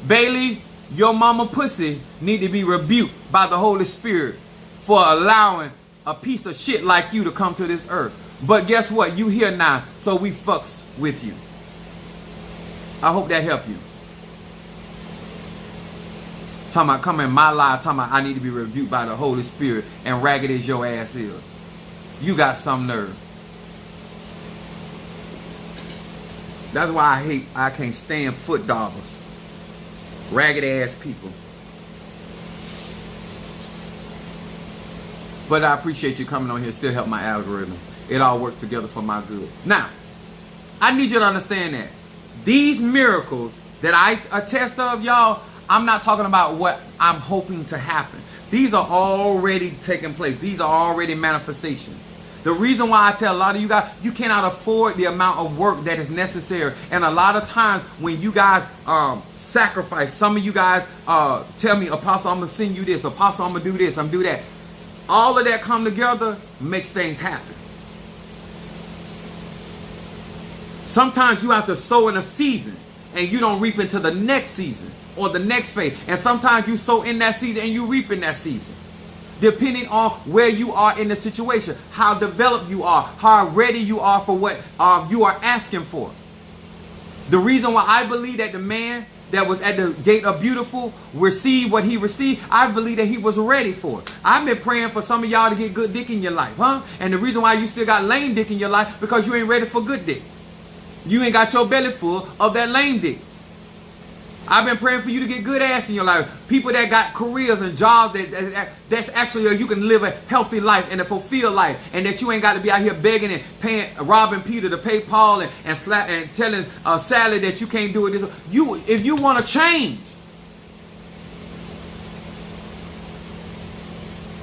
Bailey, Your mama pussy need to be rebuked by the Holy Spirit for allowing a piece of shit like you to come to this earth. But guess what? You here now, so we fucks with you. I hope that helped you. Talking about coming in my life, talking about I need to be rebuked by the Holy Spirit, and ragged as your ass is. You got some nerve. That's why I can't stand foot doggers. Ragged ass people. But I appreciate you coming on here, still help my algorithm. It all works together for my good. Now, I need you to understand that these miracles that I attest of, y'all, I'm not talking about what I'm hoping to happen. These are already taking place. These are already manifestations. The reason why I tell a lot of you guys, you cannot afford the amount of work that is necessary. And a lot of times when you guys sacrifice, some of you guys tell me, Apostle, I'm going to send you this. Apostle, I'm going to do this. I'm going to do that. All of that come together makes things happen. Sometimes you have to sow in a season and you don't reap into the next season or the next phase. And sometimes you sow in that season and you reap in that season. Depending on where you are in the situation, how developed you are, how ready you are for what you are asking for. The reason why I believe that the man that was at the gate of Beautiful received what he received, I believe that he was ready for it. I've been praying for some of y'all to get good dick in your life, huh? And the reason why you still got lame dick in your life, because you ain't ready for good dick. You ain't got your belly full of that lame dick. I've been praying for you to get good ass in your life. People that got careers and jobs that's actually you can live a healthy life and a fulfilled life, and that you ain't got to be out here begging and paying, robbing Peter to pay Paul and telling Sally that you can't do it. If you want to change,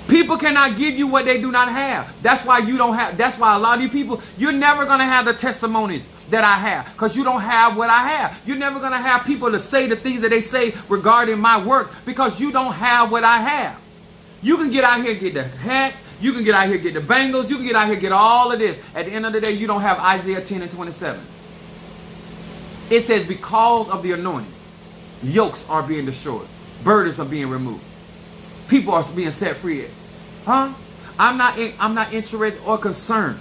people cannot give you what they do not have. That's why you don't have. That's why a lot of you people, you're never gonna have the testimonies that I have, because you don't have what I have. You're never going to have people to say the things that they say regarding my work, because you don't have what I have. You can get out here and get the hats. You can get out here and get the bangles. You can get out here and get all of this. At the end of the day, you don't have Isaiah 10 and 27. It says, because of the anointing, yokes are being destroyed. Burdens are being removed. People are being set free. Huh? I'm not interested or concerned.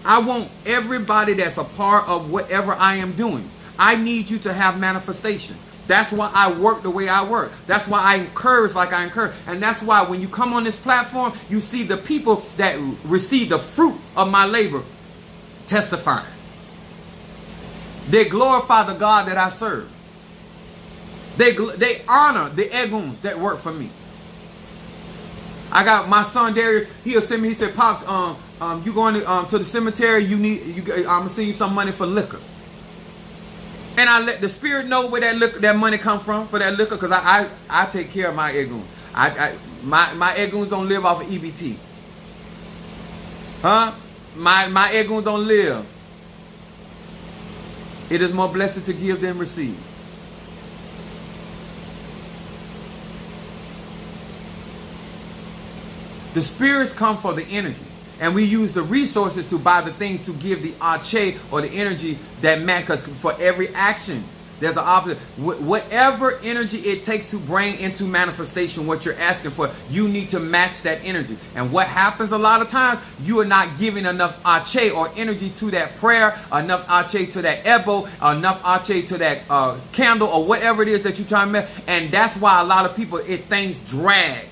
I want everybody that's a part of whatever I am doing. I need you to have manifestation. That's why I work the way I work. That's why I encourage like I encourage. And that's why when you come on this platform, you see the people that receive the fruit of my labor testifying. They glorify the God that I serve. They honor the eguns that work for me. I got my son Darius. He'll send me. He said, "Pops, you going to the cemetery? I'm gonna send you some money for liquor." And I let the Spirit know where that money come from for that liquor, because I take care of my eguns. My eguns don't live off of EBT. Huh? My eguns don't live. It is more blessed to give than receive. The spirits come for the energy, and we use the resources to buy the things to give the arche or the energy that matters. For every action, there's an opposite. Whatever energy it takes to bring into manifestation what you're asking for, you need to match that energy. And what happens a lot of times, you are not giving enough arche or energy to that prayer, enough arche to that ebo, enough arche to that candle, or whatever it is that you're trying to make. And that's why a lot of people, things drag.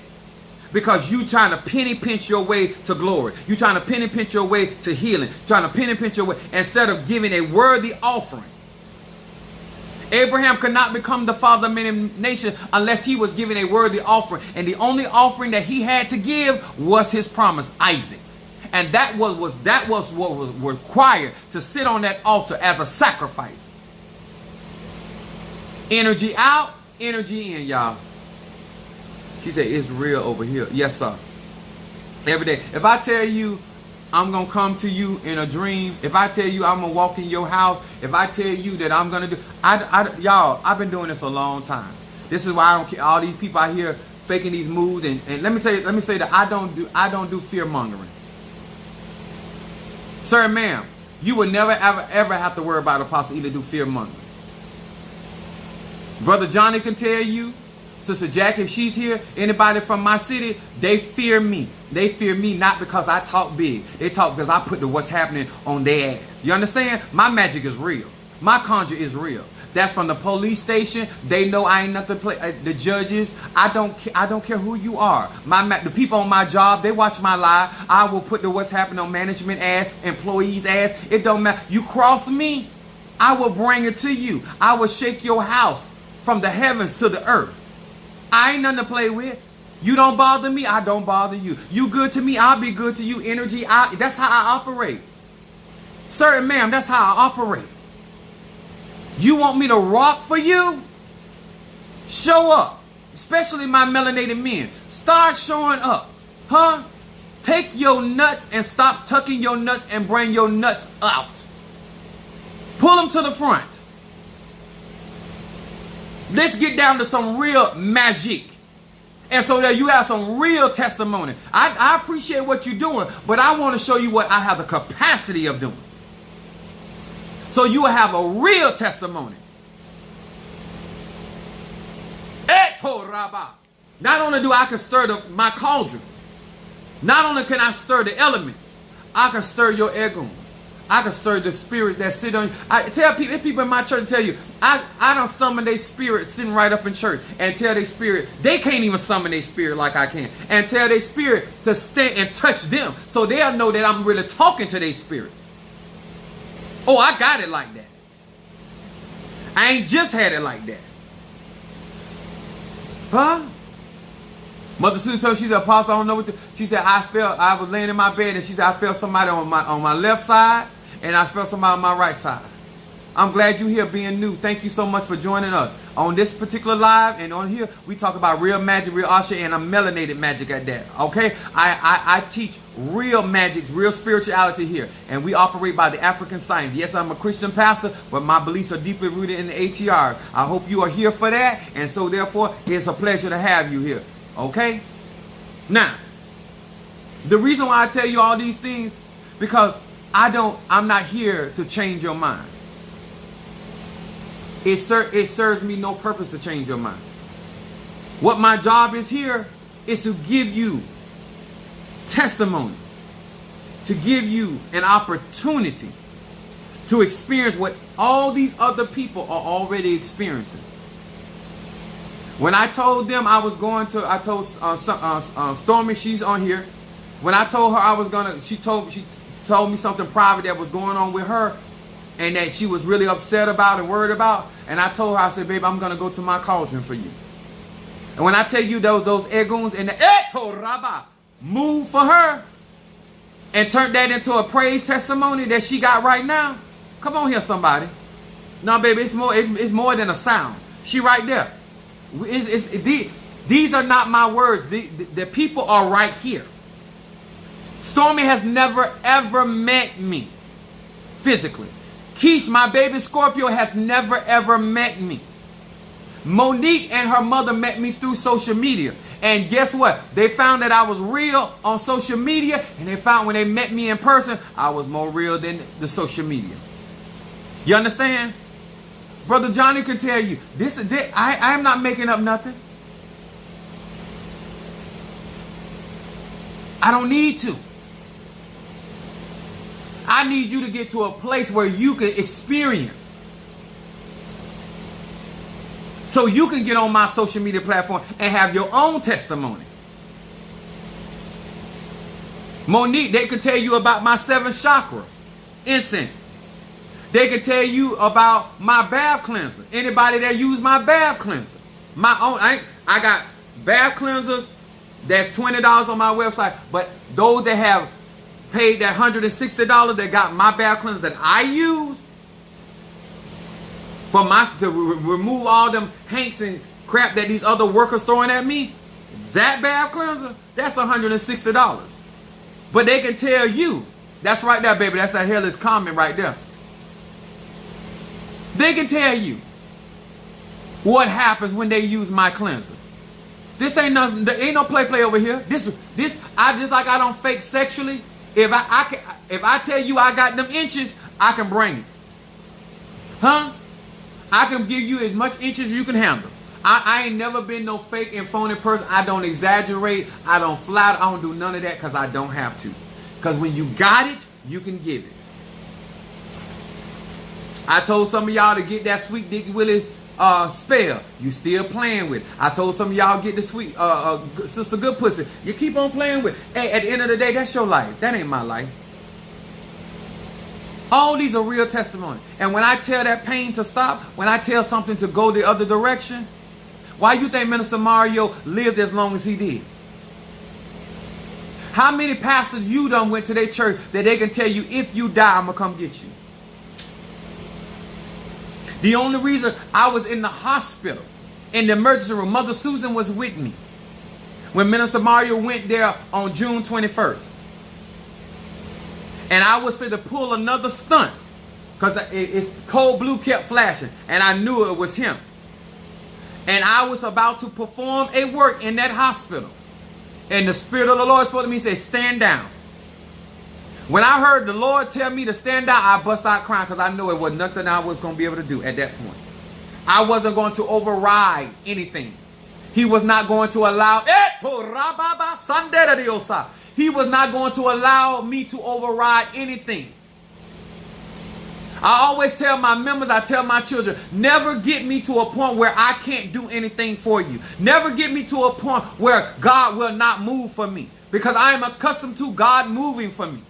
Because you trying to penny pinch your way to glory. You trying to penny pinch your way to healing. Trying to penny pinch your way instead of giving a worthy offering. Abraham could not become the father of many nations unless he was giving a worthy offering. And the only offering that he had to give was his promise, Isaac. And that was what was required to sit on that altar as a sacrifice. Energy out, energy in, y'all. She said, it's real over here. Yes, sir. Every day. If I tell you I'm going to come to you in a dream, if I tell you I'm going to walk in your house, if I tell you that I'm going to do... y'all, I've been doing this a long time. This is why I don't care. All these people out here faking these moves. And let me say that I don't do fear mongering. Sir, ma'am, you would never, ever have to worry about Apostle Ely do fear mongering. Brother Johnny can tell you Sister Jackie, if she's here, anybody from my city, they fear me. They fear me not because I talk big. They talk because I put the what's happening on their ass. You understand? My magic is real. My conjure is real. That's from the police station. They know I ain't nothing to play. The judges, I don't care who you are. The people on my job, they watch my live. I will put the what's happening on management ass, employees ass. It don't matter. You cross me, I will bring it to you. I will shake your house from the heavens to the earth. I ain't nothing to play with. You don't bother me, I don't bother you. You good to me, I'll be good to you. Energy, that's how I operate. Sir and ma'am, that's how I operate. You want me to rock for you? Show up. Especially my melanated men. Start showing up. Huh? Take your nuts and stop tucking your nuts and bring your nuts out. Pull them to the front. Let's get down to some real magic. And so that you have some real testimony. I appreciate what you're doing, but I want to show you what I have the capacity of doing. So you will have a real testimony. Not only do I can stir my cauldrons, not only can I stir the elements, I can stir your ego. I can stir the spirit that sit on you. I tell people, if people in my church tell you, I don't summon their spirit sitting right up in church and tell their spirit, they can't even summon their spirit like I can. And tell their spirit to stand and touch them so they'll know that I'm really talking to their spirit. Oh, I got it like that. I ain't just had it like that. Huh? Mother Susan told me, she said, Apostle, I don't know what to. She said, I was laying in my bed and she said, I felt somebody on my left side and I felt somebody on my right side. I'm glad you're here being new. Thank you so much for joining us. On this particular live and on here, we talk about real magic, real asha, and a melanated magic at that. Okay? I teach real magic, real spirituality here. And we operate by the African science. Yes, I'm a Christian pastor, but my beliefs are deeply rooted in the ATRs. I hope you are here for that. And so therefore, it's a pleasure to have you here. Okay? Now, the reason why I tell you all these things, because I'm not here to change your mind. It serves me no purpose to change your mind. What my job is here is to give you testimony, to give you an opportunity to experience what all these other people are already experiencing. When I told them I was going to, I told Stormy, she's on here. When I told her I was gonna, she told me something private that was going on with her, and that she was really upset about and worried about. And I told her, I said, babe, I'm gonna go to my cauldron for you. And when I tell you those egoons and the etoraba move for her and turn that into a praise testimony that she got right now. Come on here, somebody. No, baby, it's more than a sound. She right there. These are not my words. The people are right here. Stormy has never ever met me physically. Keish, my baby Scorpio, has never ever met me. Monique and her mother met me through social media. And guess what? They found that I was real on social media, and they found when they met me in person, I was more real than the social media. You understand? Brother Johnny can tell you, I am not making up nothing. I don't need to. I need you to get to a place where you can experience. So you can get on my social media platform and have your own testimony. Monique, they could tell you about my 7th chakra incense. They could tell you about my bath cleanser. Anybody that use my bath cleanser. My own, I got bath cleansers that's $20 on my website. But those that have paid that $160 that got my bath cleanser that I use to remove all them hanks and crap that these other workers throwing at me, that bath cleanser, that's $160. But they can tell you, that's right there, baby, that's that hellish comment right there. They can tell you what happens when they use my cleanser. This ain't nothing, there ain't no play over here. I just like I don't fake sexually. If I tell you I got them inches, I can bring it. Huh? I can give you as much inches as you can handle. I ain't never been no fake and phony person. I don't exaggerate. I don't flatter. I don't do none of that because I don't have to. Because when you got it, you can give it. I told some of y'all to get that Sweet Dick Willie spell. You still playing with it. I told some of y'all get the sweet Sister Good Pussy. You keep on playing with it. Hey, at the end of the day, that's your life. That ain't my life. All these are real testimony. And when I tell that pain to stop, when I tell something to go the other direction, why you think Minister Mario lived as long as he did? How many pastors you done went to their church that they can tell you, if you die, I'm going to come get you? The only reason I was in the hospital, in the emergency room, Mother Susan was with me when Minister Mario went there on June 21st. And I was fit to pull another stunt because it's cold blue kept flashing. And I knew it was him. And I was about to perform a work in that hospital. And the Spirit of the Lord spoke to me and said, stand down. When I heard the Lord tell me to stand down, I bust out crying because I knew it was nothing I was going to be able to do at that point. I wasn't going to override anything. He was not going to allow... He was not going to allow me to override anything. I always tell my members, I tell my children, never get me to a point where I can't do anything for you. Never get me to a point where God will not move for me. Because I am accustomed to God moving for me.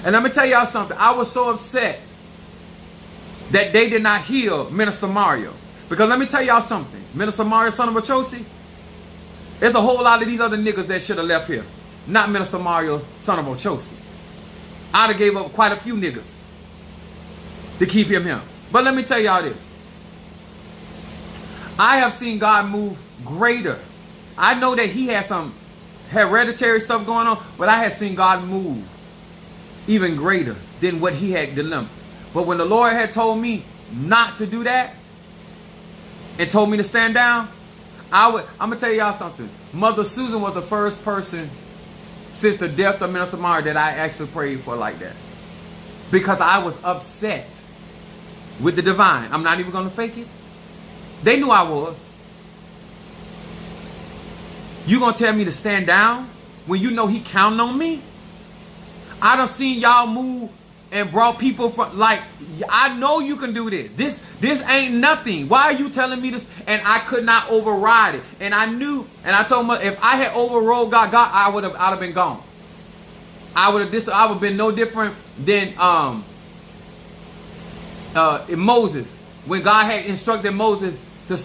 And let me tell y'all something. I was so upset that they did not heal Minister Mario. Because let me tell y'all something. Minister Mario, son of Achosi, there's a whole lot of these other niggas that should have left here. Not Minister Mario, son of Achosi. I'd have gave up quite a few niggas to keep him here. But let me tell y'all this. I have seen God move greater. I know that he had some hereditary stuff going on, but I had seen God move even greater than what he had delivered. But when the Lord had told me not to do that and told me to stand down, I'm going to tell y'all something. Mother Susan was the first person since the death of Minister Mario that I actually prayed for like that. Because I was upset with the divine. I'm not even going to fake it. They knew I was. You going to tell me to stand down when you know he counting on me? I done seen y'all move and brought people from, like, I know you can do this. This ain't nothing. Why are you telling me this? And I could not override it. And I knew, and I told him, if I had overrode God, I'd have been gone. I would have been no different than in Moses, when God had instructed Moses to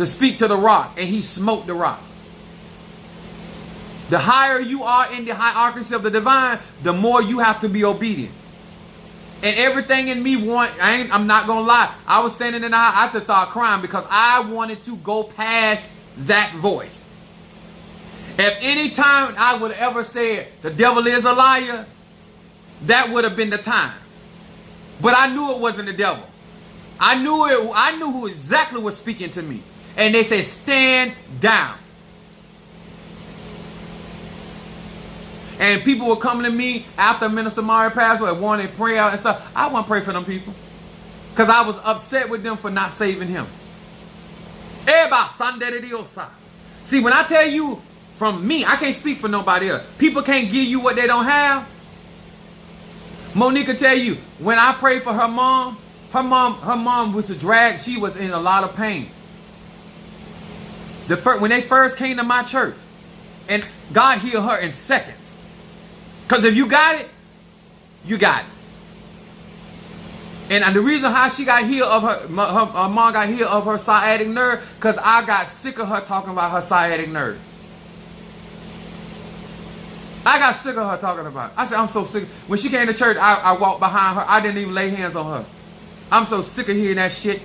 speak to the rock, and he smote the rock. The higher you are in the hierarchy of the divine, the more you have to be obedient. And everything in me I'm not going to lie. I was standing in the house, I had to start crying because I wanted to go past that voice. If any time I would have ever said, the devil is a liar, that would have been the time. But I knew it wasn't the devil. I knew who exactly was speaking to me. And they said, stand down. And people were coming to me after Minister Mario passed away, wanting prayer and stuff. I wouldn't pray for them people. Because I was upset with them for not saving him. See, when I tell you from me, I can't speak for nobody else. People can't give you what they don't have. Monique will tell you, when I prayed for her mom was a drag. She was in a lot of pain. When they first came to my church, and God healed her in seconds. Because if you got it, you got it. And the reason how she got healed of her mom got healed of her sciatic nerve, because I got sick of her talking about her sciatic nerve. I got sick of her talking about it. I said, I'm so sick. When she came to church, I walked behind her. I didn't even lay hands on her. I'm so sick of hearing that shit.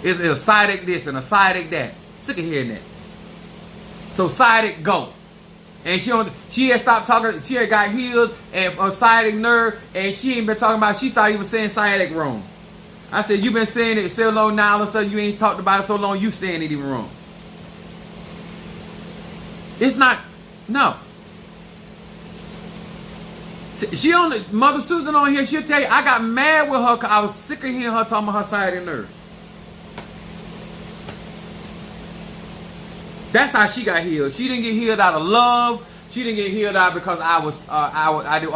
It's a sciatic this and a sciatic that. Sick of hearing that. So sciatic go. And she had stopped talking. She had got healed and a sciatic nerve, and she ain't been talking about. She thought he was saying sciatic wrong. I said, you've been saying it so long now. All of a sudden, you ain't talked about it so long. You saying it even wrong. It's not. No. She on the Mother Susan on here. She'll tell you I got mad with her because I was sick of hearing her talking about her sciatic nerve. That's how she got healed. She didn't get healed out of love. She didn't get healed out because I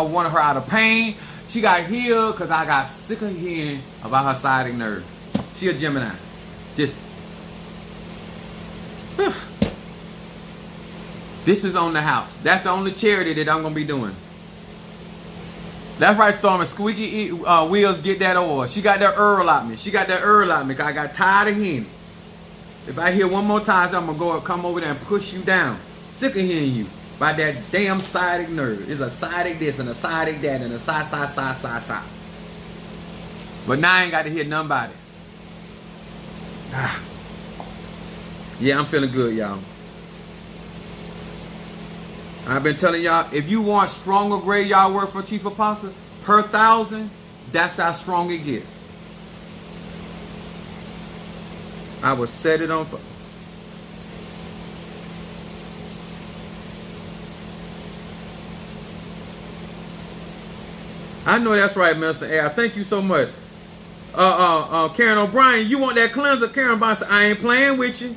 wanted her out of pain. She got healed because I got sick of hearing about her sciatic nerve. She a Gemini. Just. This is on the house. That's the only charity that I'm going to be doing. That's right, Storm. Squeaky Wheels get that oil. She got that Earl out me. She got that Earl out me because I got tired of hearing it. If I hear one more time, I'm going to come over there and push you down. Sick of hearing you by that damn sciatic nerve. It's a sciatic this and a sciatic that and a side. But now I ain't got to hear nothing about it. Yeah, I'm feeling good, y'all. I've been telling y'all, if you want stronger graveyard work for Chief Apostle, per 1,000, that's how strong it gets. I will set it on fire. I know that's right, Mr. Air. Thank you so much. Karen O'Brien, you want that cleanser? Karen O'Brien said, I ain't playing with you.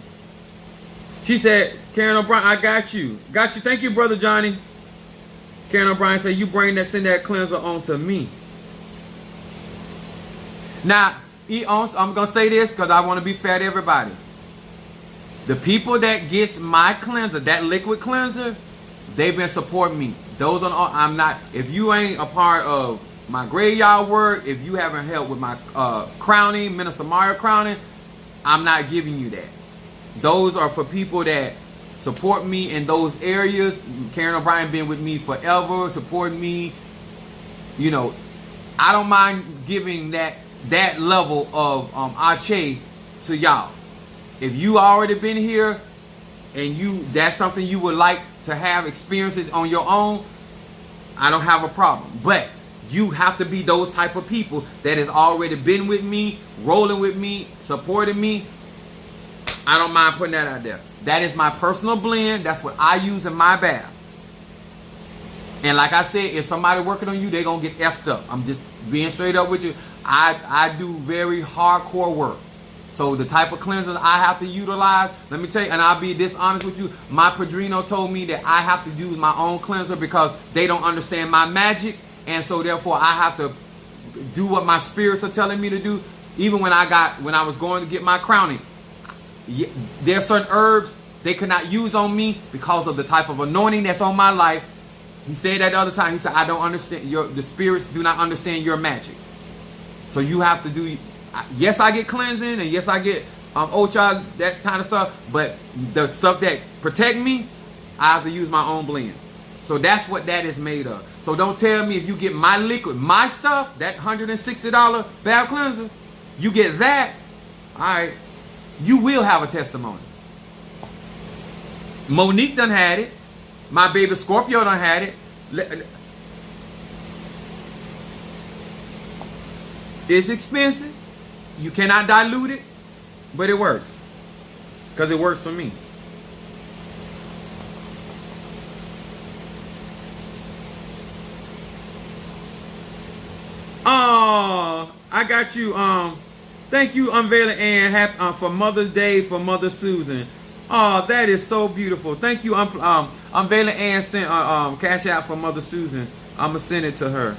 She said, Karen O'Brien, I got you. Got you. Thank you, Brother Johnny. Karen O'Brien said, you send that cleanser on to me. Now, I'm going to say this because I want to be fair to everybody. The people that gets my cleanser, that liquid cleanser, they've been supporting me. Those are I'm not. If you ain't a part of my graveyard work, if you haven't helped with my crowning, Minister Mario crowning, I'm not giving you that. Those are for people that support me in those areas. Karen O'Brien been with me forever, supporting me. You know, I don't mind giving that level of ache to y'all. If you already been here and that's something you would like to have experiences on your own, I don't have a problem. But you have to be those type of people that has already been with me, rolling with me, supporting me. I don't mind putting that out there. That is my personal blend. That's what I use in my bath. And like I said, if somebody working on you, they're going to get effed up. I'm just being straight up with you. I do very hardcore work. So the type of cleansers I have to utilize, let me tell you, and I'll be dishonest with you, my Padrino told me that I have to use my own cleanser because they don't understand my magic. And so therefore I have to do what my spirits are telling me to do. Even when I was going to get my crowning, there are certain herbs they could not use on me because of the type of anointing that's on my life. He said that the other time. He said, I don't understand, the spirits do not understand your magic. So you have to do, yes, I get cleansing, and yes, I get Ocha, that kind of stuff, but the stuff that protect me, I have to use my own blend. So that's what that is made of. So don't tell me if you get my liquid, my stuff, that $160 bath cleanser, you get that, all right, you will have a testimony. Monique done had it. My baby Scorpio done had it. It's expensive. You cannot dilute it, but it works. Because it works for me. Oh, I got you. Thank you, Unveiling Ann, for Mother's Day for Mother Susan. Oh, that is so beautiful. Thank you, Unveiling Ann sent cash out for Mother Susan. I'm gonna send it to her.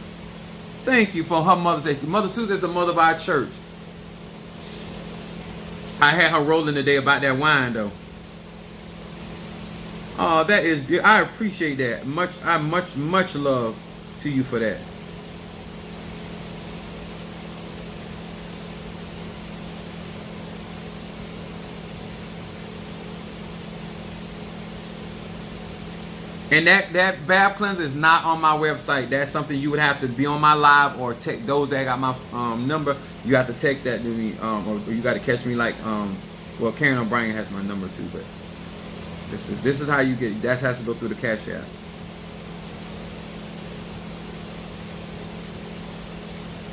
Thank you for her Mother's Day. Mother Susan is the mother of our church. I had her rolling today about that wine, though. Oh, that is beautiful. I appreciate that. Much love to you for that. And that bath cleanser is not on my website. That's something you would have to be on my live or text those that got my number. You have to text that to me, or you got to catch me like well, Karen O'Brien has my number too, but this is how you get. That has to go through the Cash App.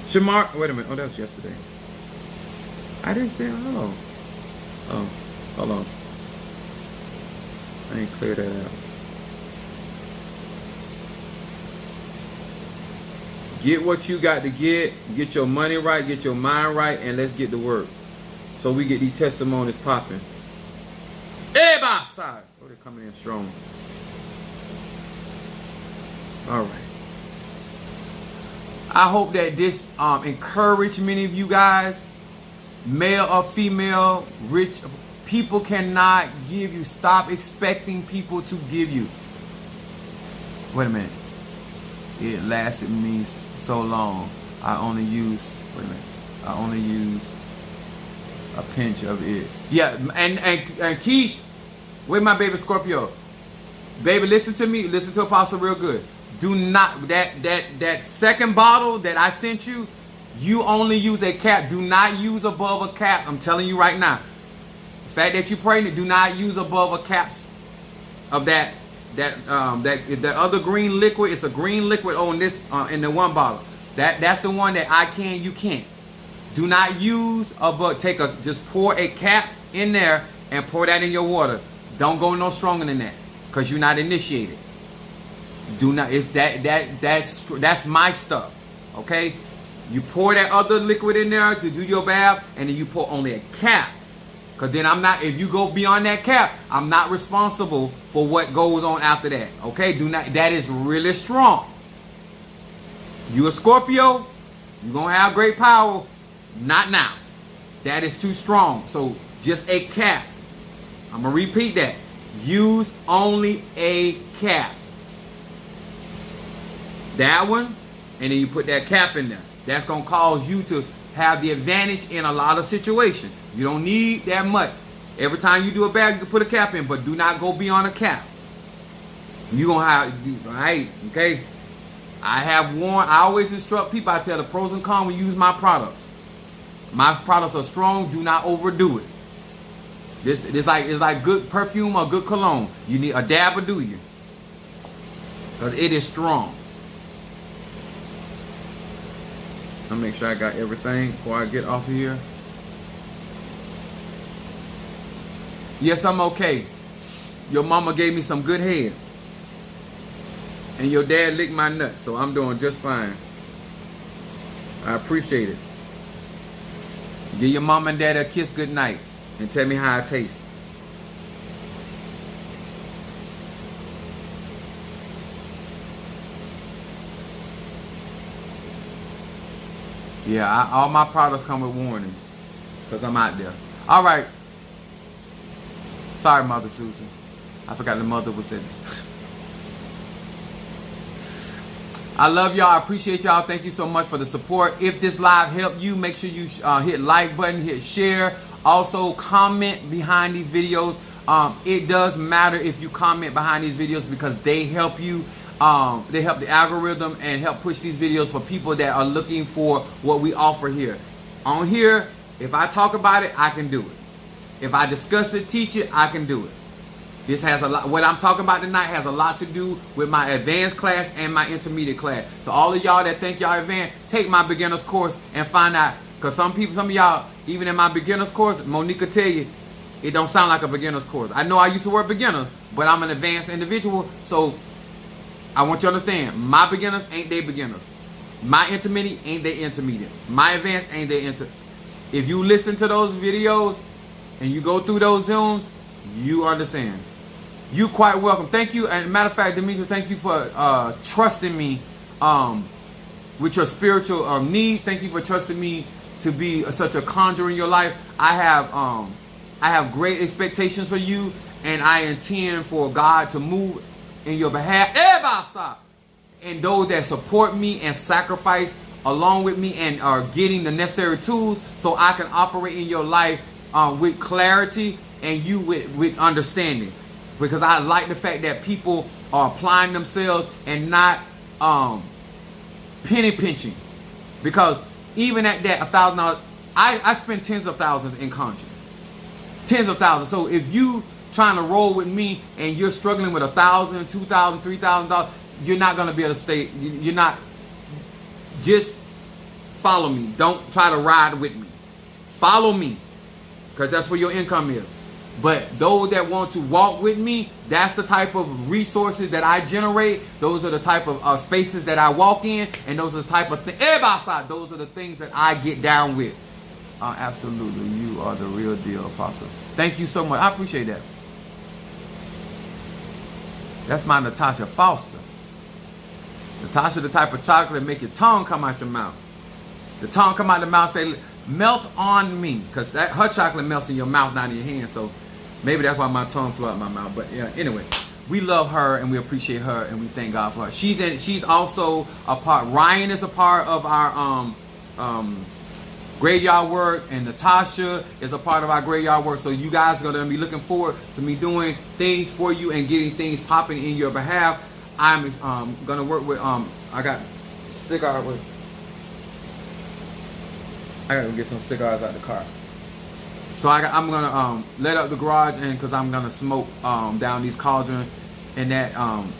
Shamar, wait a minute. Oh, that was yesterday. I didn't say hello. Oh, hold on. I ain't clear that out. Get what you got to get. Get your money right. Get your mind right. And let's get to work. So we get these testimonies popping. Everybody side. Oh, they're coming in strong. All right. I hope that this encouraged many of you guys, male or female, rich. People cannot give you. Stop expecting people to give you. Wait a minute. It lasted me so long. I only use a pinch of it. Yeah, and Keish, where my baby Scorpio? Baby, listen to me. Listen to Apostle real good. Do not, that second bottle that I sent you, you only use a cap. Do not use above a cap. I'm telling you right now. The fact that you're pregnant, do not use above a caps of that the other green liquid. It's a green liquid on this in the one bottle. That's the one that you can't. Do not use above. Just pour a cap in there and pour that in your water. Don't go no stronger than that, because you're not initiated. Do not. If that's my stuff. Okay, you pour that other liquid in there to do your bath, and then you pour only a cap. Because then I'm not, if you go beyond that cap, I'm not responsible for what goes on after that. Okay? Do not, that is really strong. You a Scorpio, you're going to have great power. Not now. That is too strong. So just a cap. I'm going to repeat that. Use only a cap. That one, and then you put that cap in there. That's going to cause you to have the advantage in a lot of situations. You don't need that much. Every time you do a bag, you can put a cap in, but do not go beyond a cap. You're going to have, right, okay? I always instruct people. I tell the pros and cons when you use my products. My products are strong. Do not overdo it. It's like good perfume or good cologne. You need a dab or do you? Because it is strong. I'll make sure I got everything before I get off of here. Yes, I'm okay. Your mama gave me some good head. And your dad licked my nuts, so I'm doing just fine. I appreciate it. Give your mom and dad a kiss good night and tell me how it tastes. Yeah, all my products come with warning because I'm out there. All right. Sorry, Mother Susan. I forgot the mother was in this. I love y'all. I appreciate y'all. Thank you so much for the support. If this live helped you, make sure you hit like button, hit share. Also, comment behind these videos. It does matter if you comment behind these videos because they help you. They help the algorithm and help push these videos for people that are looking for what we offer here. On here, if I talk about it, I can do it. If I discuss it, teach it, I can do it. This has a lot. What I'm talking about tonight has a lot to do with my advanced class and my intermediate class. So all of y'all that think y'all advanced, take my beginner's course and find out. Because some of y'all, even in my beginner's course, Monique will tell you, it don't sound like a beginner's course. I know I used to work beginners, but I'm an advanced individual. So I want you to understand, my beginners ain't they beginners. My intermediate ain't they intermediate. My advanced ain't they If you listen to those videos and you go through those Zooms, you understand. You quite welcome. Thank you. And matter of fact, Demetrius, thank you for trusting me with your spiritual needs. Thank you for trusting me to be such a conjurer in your life. I have great expectations for you, and I intend for God to move in your behalf. And those that support me and sacrifice along with me and are getting the necessary tools so I can operate in your life with clarity and you with understanding. Because I like the fact that people are applying themselves and not penny pinching. Because even at that $1,000, I spend tens of thousands in conscience. Tens of thousands. So if you trying to roll with me and you're struggling with $1,000, $2,000, $3,000, you're not going to be able to stay. You're not. Just follow me. Don't try to ride with me. Follow me. Because that's where your income is. But those that want to walk with me, that's the type of resources that I generate. Those are the type of spaces that I walk in. And those are the type of things, those are the things that I get down with. Absolutely. You are the real deal, Apostle. Thank you so much. I appreciate that. That's my Natasha Foster. Natasha, the type of chocolate that make your tongue come out your mouth. The tongue come out the mouth, say, melt on me. Because her chocolate melts in your mouth, not in your hand. So maybe that's why my tongue flew out my mouth. But yeah, anyway, we love her and we appreciate her and we thank God for her. She's also a part. Ryan is a part of our graveyard work, and Natasha is a part of our graveyard work. So you guys are going to be looking forward to me doing things for you and getting things popping in your behalf. I'm going to work with, I got cigar with, I got to get some cigars out the car. So I'm going to let up the garage, and because I'm going to smoke down these cauldrons. And that,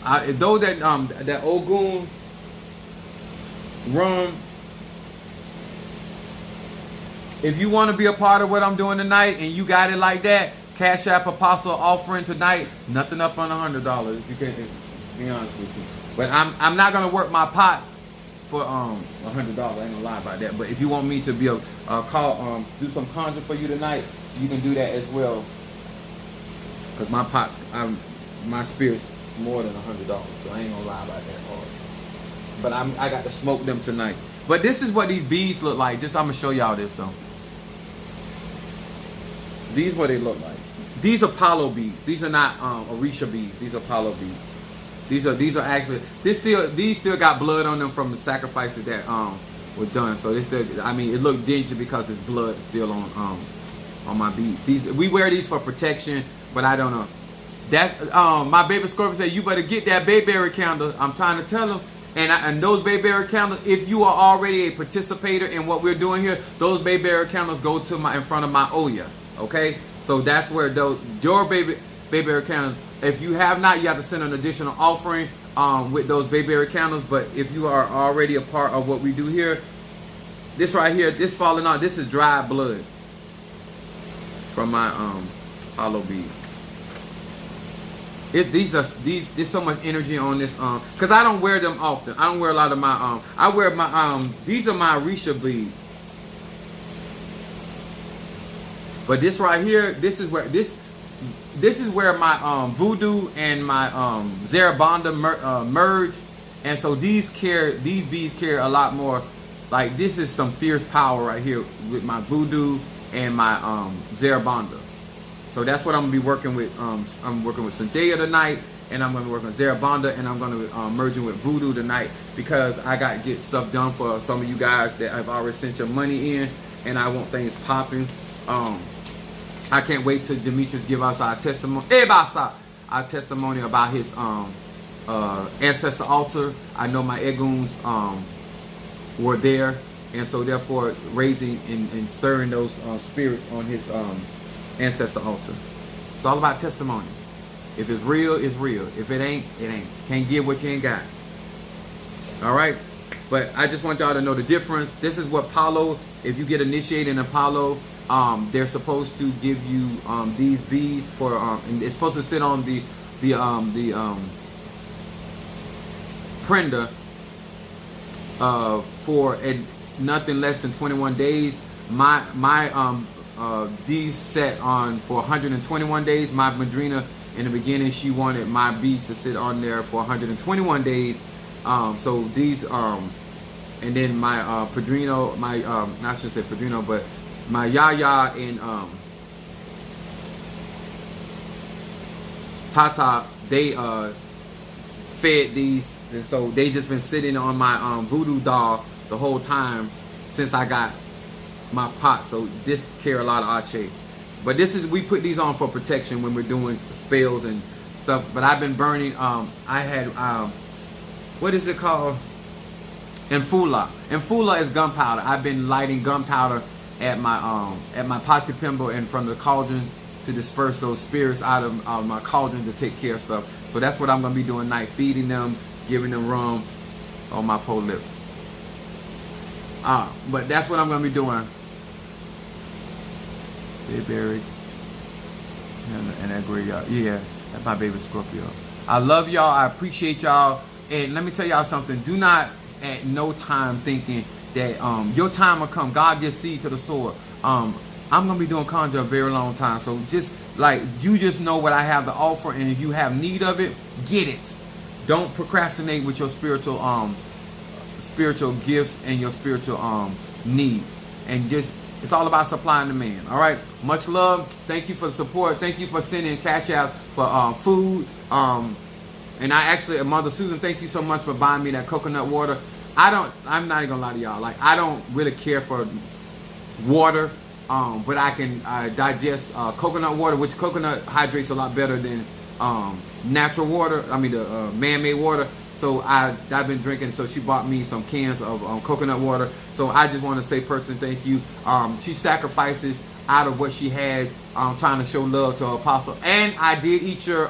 that Ogun rum, if you want to be a part of what I'm doing tonight and you got it like that, Cash App Apostle offering tonight, nothing up on $100 if you can't be honest with you. But I'm not gonna work my pots for $100. I ain't gonna lie about that. But if you want me to be do some conjuring for you tonight, you can do that as well. Cause my pots, my spirit's more than $100, so I ain't gonna lie about that part. But I got to smoke them tonight. But this is what these beads look like. Just I'm gonna show y'all this though. These what they look like. These are Apollo beads. These are not Orisha beads. These are Apollo beads. These are actually these still got blood on them from the sacrifices that were done. So this still, I mean, it looked dingy because it's blood still on my beads. We wear these for protection, but I don't know. That my baby Scorpion said you better get that Bayberry candle. I'm trying to tell them. And those Bayberry candles, if you are already a participator in what we're doing here, those Bayberry candles go to in front of my Oya. Okay, so that's where your Bayberry candles. If you have not, you have to send an additional offering with those Bayberry candles. But if you are already a part of what we do here, this right here, this falling out, this is dried blood from my hollow beads. There's so much energy on this because I don't wear them often. I don't wear a lot of my I wear my these are my Orisha beads. But this right here, this is where my voodoo and my Zarabanda merge, and so these beads carry a lot more. Like this is some fierce power right here with my voodoo and my Zarabanda. So that's what I'm gonna be working with. I'm working with Cynthia tonight, and I'm gonna be working with Zarabanda, and I'm gonna merging with Voodoo tonight because I got to get stuff done for some of you guys that I've already sent your money in, and I want things popping. I can't wait till Demetrius give us our testimony. Our testimony about his ancestor altar. I know my Eguns were there, and so therefore raising and stirring those spirits on his ancestor altar. It's all about testimony. If it's real, it's real. If it ain't, it ain't. Can't give what you ain't got. All right? But I just want y'all to know the difference. This is what Apollo, if you get initiated in Apollo, they're supposed to give you these beads for, and it's supposed to sit on the prender for nothing less than 21 days. These set on for 121 days. My madrina in the beginning, she wanted my beads to sit on there for 121 days. So these and then my padrino, my I shouldn't say padrino, but my Yaya and Tata, they fed these, and so they just been sitting on my voodoo doll the whole time since I got my pot. So this carry a lot of Ache, but we put these on for protection when we're doing spells and stuff. But I've been burning. I had what is it called? Enfula. Enfula is gunpowder. I've been lighting gunpowder at my Pati Pimbo and from the cauldrons to disperse those spirits out of my cauldron to take care of stuff. So that's what I'm gonna be doing tonight, feeding them, giving them rum on my pole lips. But that's what I'm gonna be doing. Bayberry And I agree, y'all. Yeah, that's my baby Scorpio. I love y'all. I appreciate y'all. And let me tell y'all something. Do not at no time thinking that your time will come. God gives seed to the sower. I'm gonna be doing conjure a very long time. So just like you just know what I have to offer, and if you have need of it, get it. Don't procrastinate with your spiritual gifts and your spiritual needs. And just it's all about supply and demand. All right. Much love. Thank you for the support. Thank you for sending cash out for food. And I actually, Mother Susan, thank you so much for buying me that coconut water. I'm not even gonna lie to y'all. Like, I don't really care for water, but I can digest coconut water, which coconut hydrates a lot better than natural water. I mean, the man-made water. So I've been drinking. So she bought me some cans of coconut water. So I just want to say personally thank you. She sacrifices out of what she has, trying to show love to her apostle. And I did eat your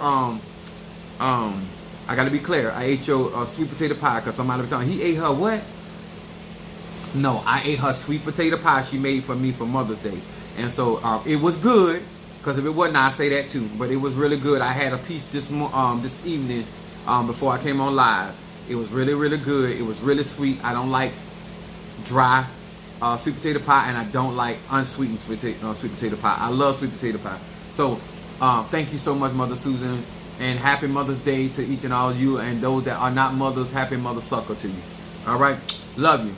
I gotta be clear. I ate your sweet potato pie because somebody was telling me, he ate her what? No, I ate her sweet potato pie she made for me for Mother's Day. And so it was good, because if it wasn't, I'd say that too. But it was really good. I had a piece this evening before I came on live. It was really, really good. It was really sweet. I don't like dry sweet potato pie, and I don't like unsweetened sweet potato pie. I love sweet potato pie. So thank you so much, Mother Susan. And happy Mother's Day to each and all of you. And those that are not mothers, happy Mother Sucker to you. All right? Love you.